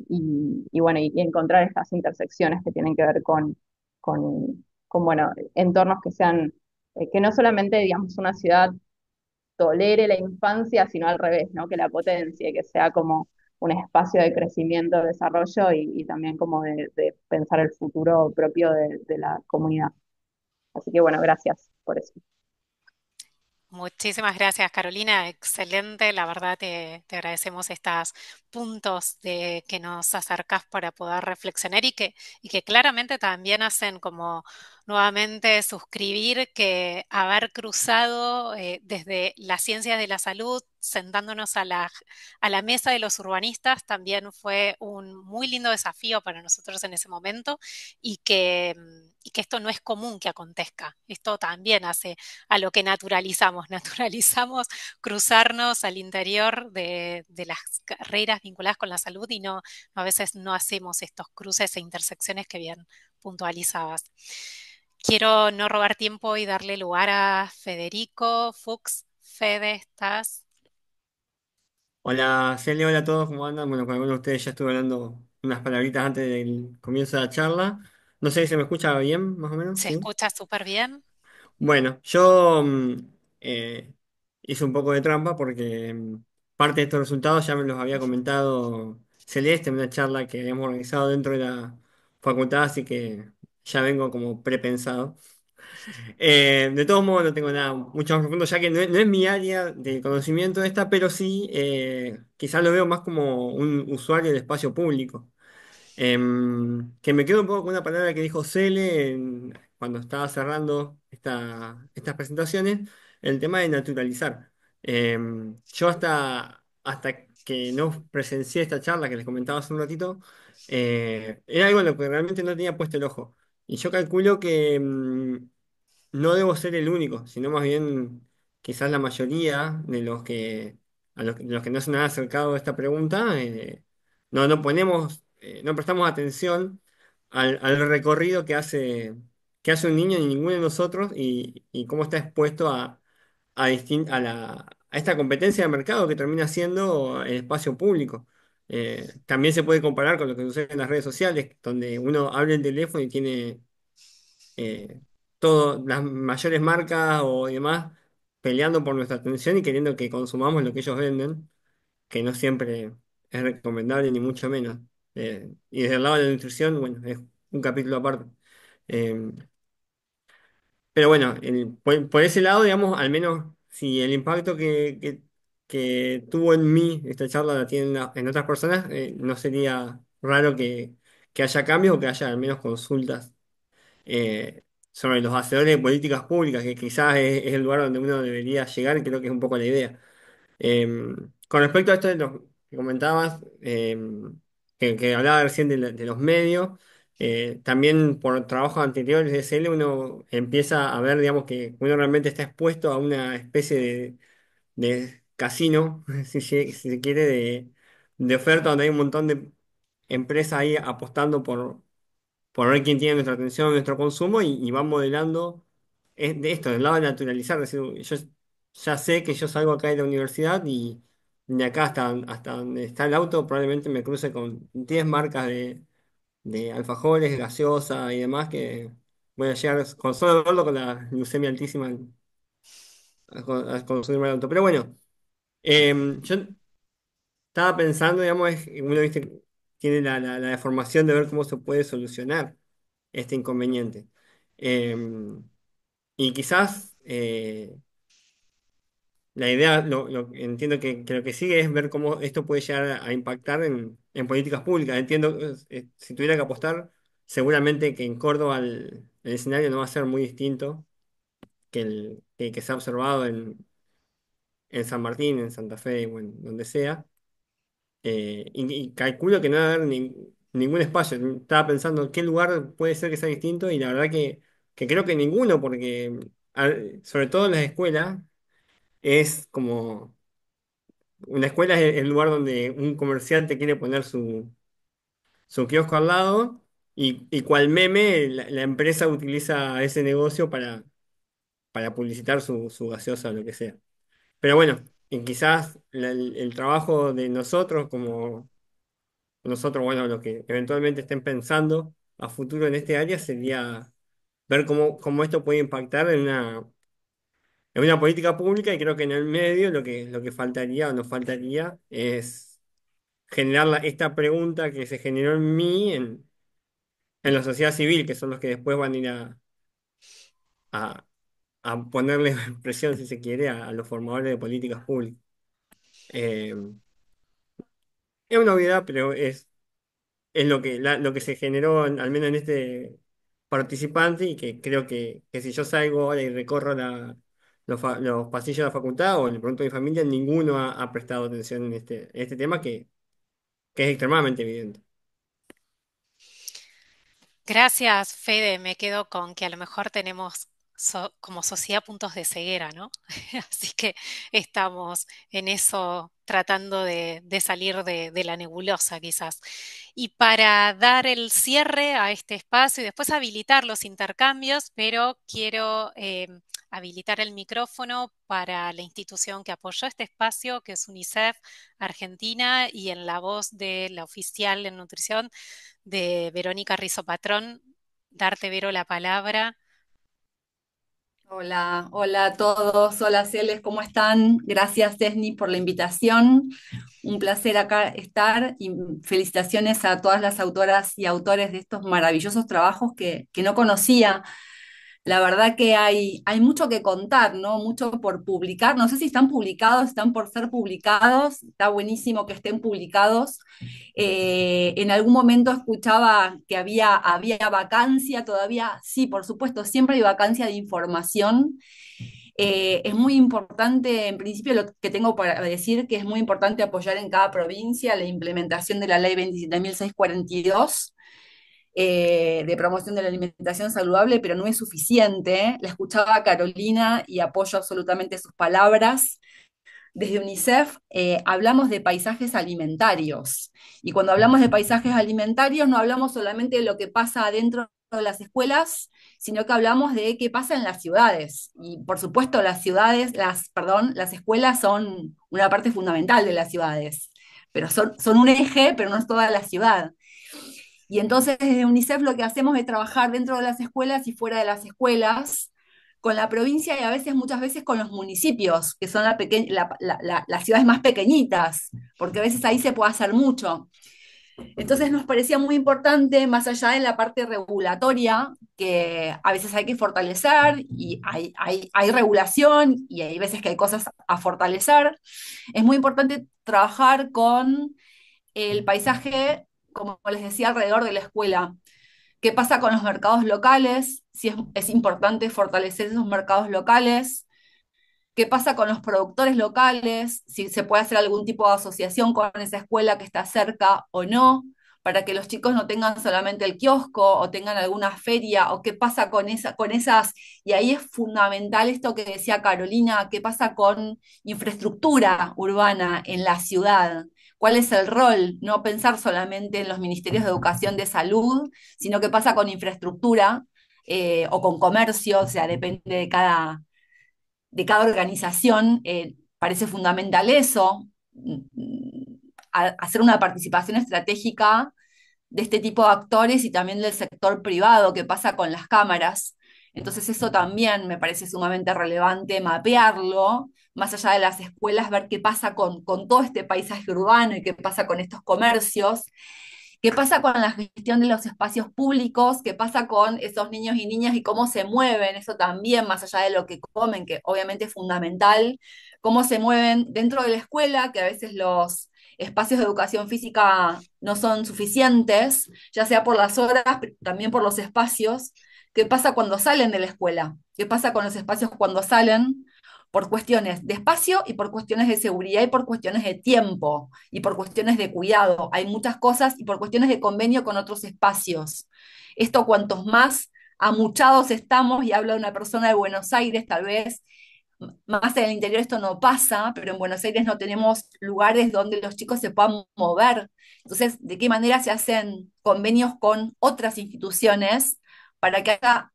y bueno, y encontrar estas intersecciones que tienen que ver bueno, entornos que sean, que no solamente, digamos, una ciudad tolere la infancia, sino al revés, ¿no? Que la potencie, que sea como un espacio de crecimiento, de desarrollo y también como de pensar el futuro propio de la comunidad. Así que bueno, gracias por eso. Muchísimas gracias, Carolina. Excelente. La verdad te agradecemos estos puntos de que nos acercás para poder reflexionar y que claramente también hacen como nuevamente suscribir que haber cruzado desde las ciencias de la salud, sentándonos a la mesa de los urbanistas, también fue un muy lindo desafío para nosotros en ese momento y que esto no es común que acontezca. Esto también hace a lo que naturalizamos. Naturalizamos cruzarnos al interior de las carreras vinculadas con la salud y no, a veces no hacemos estos cruces e intersecciones que bien puntualizabas. Quiero no robar tiempo y darle lugar a Federico Fuchs. Fede, ¿estás? Hola Celia, hola a todos, ¿cómo andan? Bueno, con algunos de ustedes ya estuve hablando unas palabritas antes del comienzo de la charla. No sé si se me escucha bien, más o menos, ¿Se ¿sí? escucha súper bien? Bueno, yo eh, hice un poco de trampa porque parte de estos resultados ya me los había comentado Celeste en una charla que habíamos organizado dentro de la facultad, así que ya vengo como prepensado. De todos modos, no tengo nada mucho más profundo, ya que no es mi área de conocimiento esta, pero sí, quizás lo veo más como un usuario del espacio público. Que me quedo un poco con una palabra que dijo Cele cuando estaba cerrando estas presentaciones, el tema de naturalizar. Yo hasta que no presencié esta charla que les comentaba hace un ratito, era algo en lo que realmente no tenía puesto el ojo. Y yo calculo que no debo ser el único, sino más bien quizás la mayoría de los que no se han acercado a esta pregunta, no ponemos, no prestamos atención al recorrido que hace un niño y ninguno de nosotros y cómo está expuesto a esta competencia de mercado que termina siendo el espacio público. También se puede comparar con lo que sucede en las redes sociales, donde uno habla el teléfono y tiene eh, todas las mayores marcas o demás peleando por nuestra atención y queriendo que consumamos lo que ellos venden, que no siempre es recomendable ni mucho menos. Y desde el lado de la nutrición, bueno, es un capítulo aparte. Eh, pero bueno, por ese lado, digamos, al menos si el impacto que tuvo en mí esta charla la tiene en otras personas, no sería raro que haya cambios o que haya al menos consultas sobre los hacedores de políticas públicas, que quizás es el lugar donde uno debería llegar, y creo que es un poco la idea. Eh, con respecto a esto de los que comentabas, que hablaba recién de los medios, también por trabajos anteriores de SL uno empieza a ver, digamos, que uno realmente está expuesto a una especie de casino, si se quiere, de oferta donde hay un montón de empresas ahí apostando por ver quién tiene nuestra atención, nuestro consumo y van modelando de esto, del lado de naturalizar. Es decir, yo ya sé que yo salgo acá de la universidad y de acá hasta donde está el auto probablemente me cruce con 10 marcas de alfajores, gaseosa y demás que voy a llegar con solo verlo con la glucemia altísima a consumir el auto. Pero bueno, yo estaba pensando, digamos, uno viste, tiene la deformación de ver cómo se puede solucionar este inconveniente. Eh, y quizás la idea, entiendo que lo que sigue es ver cómo esto puede llegar a impactar en políticas públicas. Entiendo, si tuviera que apostar, seguramente que en Córdoba el escenario no va a ser muy distinto que se ha observado en San Martín, en Santa Fe, o en donde sea. Y calculo que no va a haber ningún espacio. Estaba pensando qué lugar puede ser que sea distinto y la verdad que creo que ninguno, porque sobre todo en las escuelas es como una escuela es el lugar donde un comerciante quiere poner su kiosco al lado y cual meme la empresa utiliza ese negocio para publicitar su gaseosa o lo que sea. Pero bueno. y quizás el trabajo de nosotros, como nosotros, bueno, los que eventualmente estén pensando a futuro en este área, sería ver cómo esto puede impactar en una política pública, y creo que en el medio lo que faltaría o nos faltaría es generar esta pregunta que se generó en mí, en la sociedad civil, que son los que después van a ir a, a ponerle presión, si se quiere, a los formadores de políticas públicas. Eh, es una obviedad, pero es lo que se generó, al menos en este participante, y que creo que si yo salgo ahora y recorro los pasillos de la facultad o le pregunto a mi familia, ninguno ha prestado atención en este tema que es extremadamente evidente. Gracias, Fede. Me quedo con que a lo mejor tenemos como sociedad puntos de ceguera, ¿no? Así que estamos en eso tratando de salir de la nebulosa, quizás. Y para dar el cierre a este espacio y después habilitar los intercambios, pero quiero habilitar el micrófono para la institución que apoyó este espacio, que es UNICEF Argentina, y en la voz de la oficial en nutrición de Verónica Rizzo Patrón, darte, Vero, la palabra. Hola, hola a todos, hola Celes, ¿cómo están? Gracias, Desni, por la invitación. Un placer acá estar y felicitaciones a todas las autoras y autores de estos maravillosos trabajos que no conocía. La verdad que hay mucho que contar, ¿no? Mucho por publicar. No sé si están publicados, están por ser publicados. Está buenísimo que estén publicados. En algún momento escuchaba que había vacancia todavía. Sí, por supuesto, siempre hay vacancia de información. Es muy importante, en principio, lo que tengo para decir, que es muy importante apoyar en cada provincia la implementación de la ley 27.642 de promoción de la alimentación saludable, pero no es suficiente. La escuchaba a Carolina y apoyo absolutamente sus palabras. Desde UNICEF hablamos de paisajes alimentarios. Y cuando hablamos de paisajes alimentarios, no hablamos solamente de lo que pasa adentro de las escuelas, sino que hablamos de qué pasa en las ciudades. Y por supuesto, las escuelas son una parte fundamental de las ciudades, pero son un eje, pero no es toda la ciudad. Y entonces desde UNICEF lo que hacemos es trabajar dentro de las escuelas y fuera de las escuelas, con la provincia y a veces, muchas veces con los municipios, que son las ciudades más pequeñitas, porque a veces ahí se puede hacer mucho. Entonces nos parecía muy importante, más allá de la parte regulatoria, que a veces hay que fortalecer y hay regulación y hay veces que hay cosas a fortalecer, es muy importante trabajar con el paisaje, como les decía, alrededor de la escuela. ¿Qué pasa con los mercados locales? Si es importante fortalecer esos mercados locales. ¿Qué pasa con los productores locales? Si se puede hacer algún tipo de asociación con esa escuela que está cerca o no, para que los chicos no tengan solamente el kiosco o tengan alguna feria, o qué pasa con esas, y ahí es fundamental esto que decía Carolina, qué pasa con infraestructura urbana en la ciudad. ¿Cuál es el rol? No pensar solamente en los ministerios de educación de salud, sino qué pasa con infraestructura o con comercio, o sea, depende de cada organización, parece fundamental eso, hacer una participación estratégica de este tipo de actores y también del sector privado, que pasa con las cámaras. Entonces eso también me parece sumamente relevante, mapearlo, más allá de las escuelas, ver qué pasa con todo este paisaje urbano y qué pasa con estos comercios. ¿Qué pasa con la gestión de los espacios públicos? ¿Qué pasa con esos niños y niñas y cómo se mueven? Eso también, más allá de lo que comen, que obviamente es fundamental, cómo se mueven dentro de la escuela, que a veces los espacios de educación física no son suficientes, ya sea por las horas, pero también por los espacios. ¿Qué pasa cuando salen de la escuela? ¿Qué pasa con los espacios cuando salen? Por cuestiones de espacio y por cuestiones de seguridad y por cuestiones de tiempo y por cuestiones de cuidado. Hay muchas cosas y por cuestiones de convenio con otros espacios. Esto cuantos más amuchados estamos, y habla de una persona de Buenos Aires, tal vez más en el interior esto no pasa, pero en Buenos Aires no tenemos lugares donde los chicos se puedan mover. Entonces, ¿de qué manera se hacen convenios con otras instituciones para que haya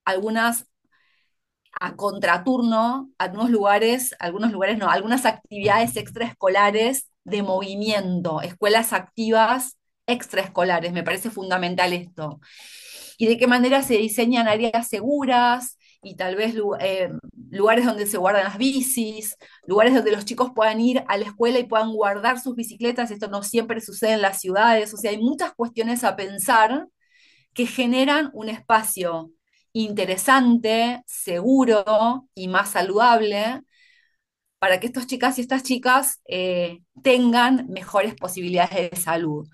algunas a contraturno algunos lugares no, algunas actividades extraescolares de movimiento, escuelas activas extraescolares. Me parece fundamental esto. Y de qué manera se diseñan áreas seguras y tal vez lugares donde se guardan las bicis, lugares donde los chicos puedan ir a la escuela y puedan guardar sus bicicletas. Esto no siempre sucede en las ciudades, o sea, hay muchas cuestiones a pensar que generan un espacio interesante, seguro y más saludable para que estos chicas y estas chicas tengan mejores posibilidades de salud.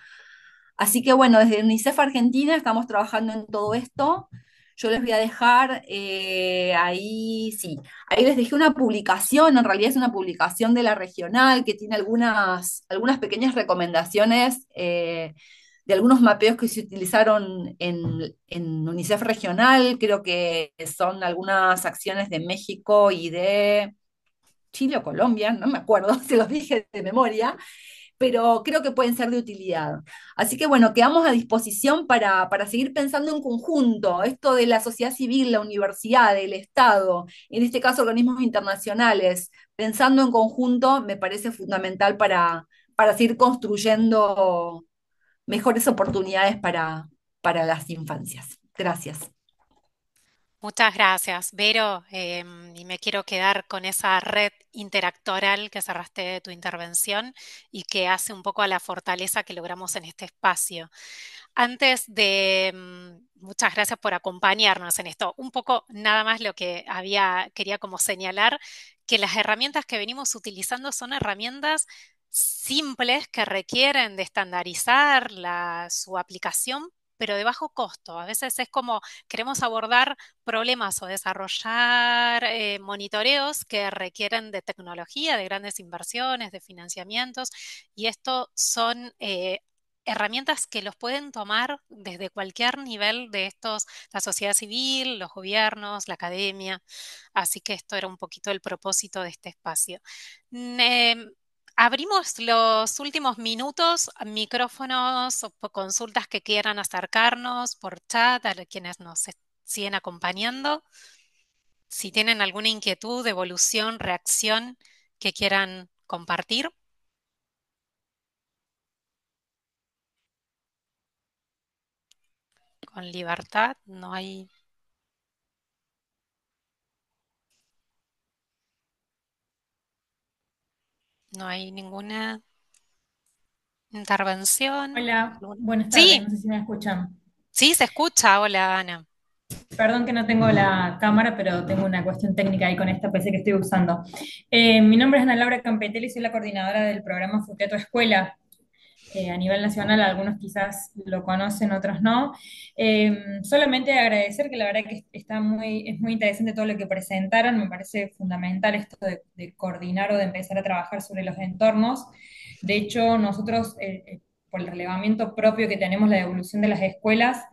Así que bueno, desde UNICEF Argentina estamos trabajando en todo esto. Yo les voy a dejar ahí, sí, ahí les dejé una publicación, en realidad es una publicación de la regional que tiene algunas pequeñas recomendaciones de algunos mapeos que se utilizaron en UNICEF regional, creo que son algunas acciones de México y de Chile o Colombia, no me acuerdo, se los dije de memoria, pero creo que pueden ser de utilidad. Así que bueno, quedamos a disposición para seguir pensando en conjunto, esto de la sociedad civil, la universidad, el Estado, en este caso organismos internacionales, pensando en conjunto me parece fundamental para seguir construyendo mejores oportunidades para las infancias. Gracias. Muchas gracias, Vero, y me quiero quedar con esa red interactoral que cerraste de tu intervención y que hace un poco a la fortaleza que logramos en este espacio. Antes de, muchas gracias por acompañarnos en esto. Un poco nada más lo que quería como señalar, que las herramientas que venimos utilizando son herramientas simples que requieren de estandarizar su aplicación, pero de bajo costo. A veces es como queremos abordar problemas o desarrollar monitoreos que requieren de tecnología, de grandes inversiones, de financiamientos, y esto son herramientas que los pueden tomar desde cualquier nivel de la sociedad civil, los gobiernos, la academia. Así que esto era un poquito el propósito de este espacio. Abrimos los últimos minutos, micrófonos o consultas que quieran acercarnos por chat, a quienes nos siguen acompañando. Si tienen alguna inquietud, evolución, reacción que quieran compartir, con libertad, no hay ninguna intervención. Hola, buenas tardes, Sí, no sé si me escuchan. sí, se escucha. Hola, Ana. Perdón que no tengo la cámara, pero tengo una cuestión técnica ahí con esta PC que estoy usando. Mi nombre es Ana Laura Campetel y soy la coordinadora del programa Futeto Escuela. A nivel nacional, algunos quizás lo conocen, otros no. Solamente agradecer que la verdad que es muy interesante todo lo que presentaron, me parece fundamental esto de coordinar o de empezar a trabajar sobre los entornos. De hecho, nosotros, por el relevamiento propio que tenemos, la evolución de las escuelas,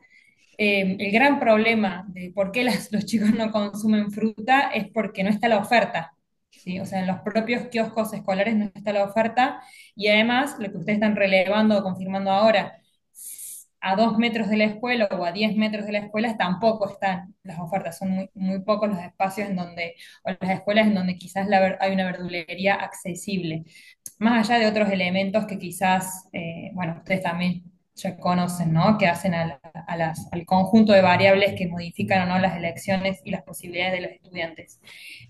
el gran problema de por qué los chicos no consumen fruta es porque no está la oferta, ¿sí? O sea, en los propios kioscos escolares no está la oferta y además lo que ustedes están relevando o confirmando ahora, a 2 metros de la escuela o a 10 metros de la escuela tampoco están las ofertas, son muy, muy pocos los espacios en donde, o las escuelas en donde quizás hay una verdulería accesible, más allá de otros elementos que quizás, bueno, ustedes también ya conocen, ¿no? Que hacen al conjunto de variables que modifican o no las elecciones y las posibilidades de los estudiantes.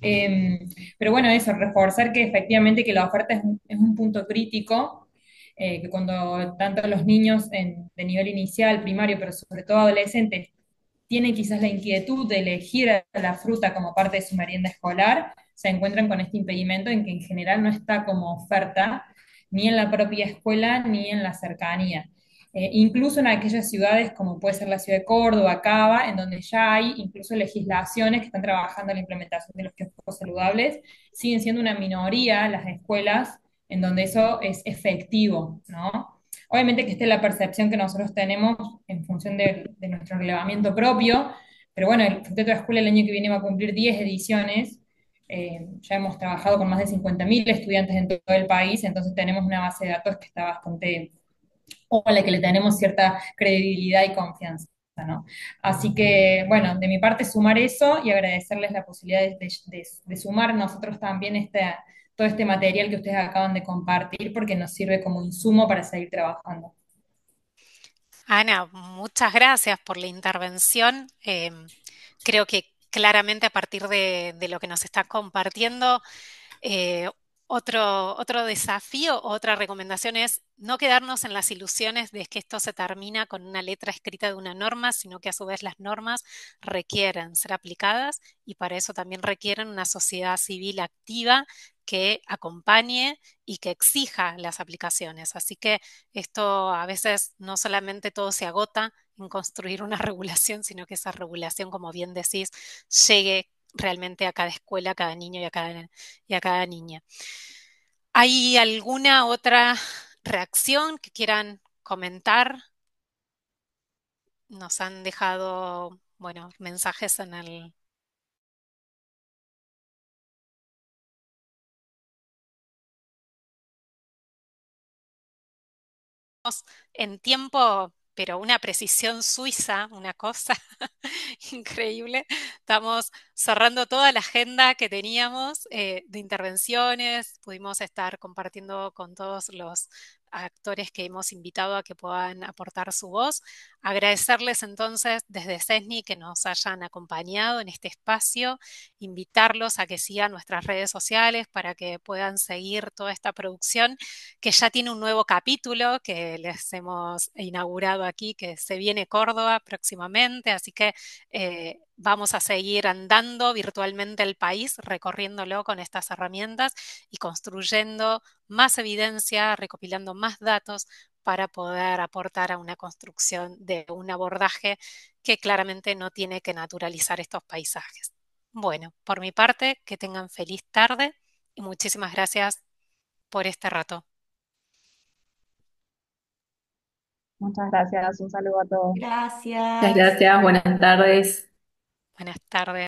Eh, pero bueno, eso, reforzar que efectivamente que la oferta es un punto crítico, que cuando tanto los niños de nivel inicial, primario, pero sobre todo adolescentes, tienen quizás la inquietud de elegir a la fruta como parte de su merienda escolar, se encuentran con este impedimento en que en general no está como oferta ni en la propia escuela ni en la cercanía. Incluso en aquellas ciudades como puede ser la ciudad de Córdoba, Cava, en donde ya hay incluso legislaciones que están trabajando en la implementación de los kioscos saludables, siguen siendo una minoría las escuelas en donde eso es efectivo, ¿no? Obviamente que esté la percepción que nosotros tenemos en función de nuestro relevamiento propio, pero bueno, el Futeto de Escuela el año que viene va a cumplir 10 ediciones. Ya hemos trabajado con más de 50.000 estudiantes en todo el país, entonces tenemos una base de datos que está bastante, o a la que le tenemos cierta credibilidad y confianza. ¿no? Así que, bueno, de mi parte sumar eso y agradecerles la posibilidad de sumar nosotros también todo este material que ustedes acaban de compartir porque nos sirve como insumo para seguir trabajando. Ana, muchas gracias por la intervención. Creo que claramente a partir de lo que nos está compartiendo, eh, otro desafío, otra recomendación es no quedarnos en las ilusiones de que esto se termina con una letra escrita de una norma, sino que a su vez las normas requieren ser aplicadas y para eso también requieren una sociedad civil activa que acompañe y que exija las aplicaciones. Así que esto a veces no solamente todo se agota en construir una regulación, sino que esa regulación, como bien decís, llegue realmente a cada escuela, a cada niño y a cada niña. ¿Hay alguna otra reacción que quieran comentar? Nos han dejado, bueno, mensajes en el... en tiempo, pero una precisión suiza, una cosa increíble. Estamos cerrando toda la agenda que teníamos de intervenciones. Pudimos estar compartiendo con todos los actores que hemos invitado a que puedan aportar su voz. Agradecerles entonces desde CESNI que nos hayan acompañado en este espacio, invitarlos a que sigan nuestras redes sociales para que puedan seguir toda esta producción que ya tiene un nuevo capítulo que les hemos inaugurado aquí, que se viene Córdoba próximamente, así que vamos a seguir andando virtualmente el país, recorriéndolo con estas herramientas y construyendo más evidencia, recopilando más datos para poder aportar a una construcción de un abordaje que claramente no tiene que naturalizar estos paisajes. Bueno, por mi parte, que tengan feliz tarde y muchísimas gracias por este rato. Muchas gracias, un saludo a todos. Gracias. Muchas gracias, buenas tardes. Buenas tardes.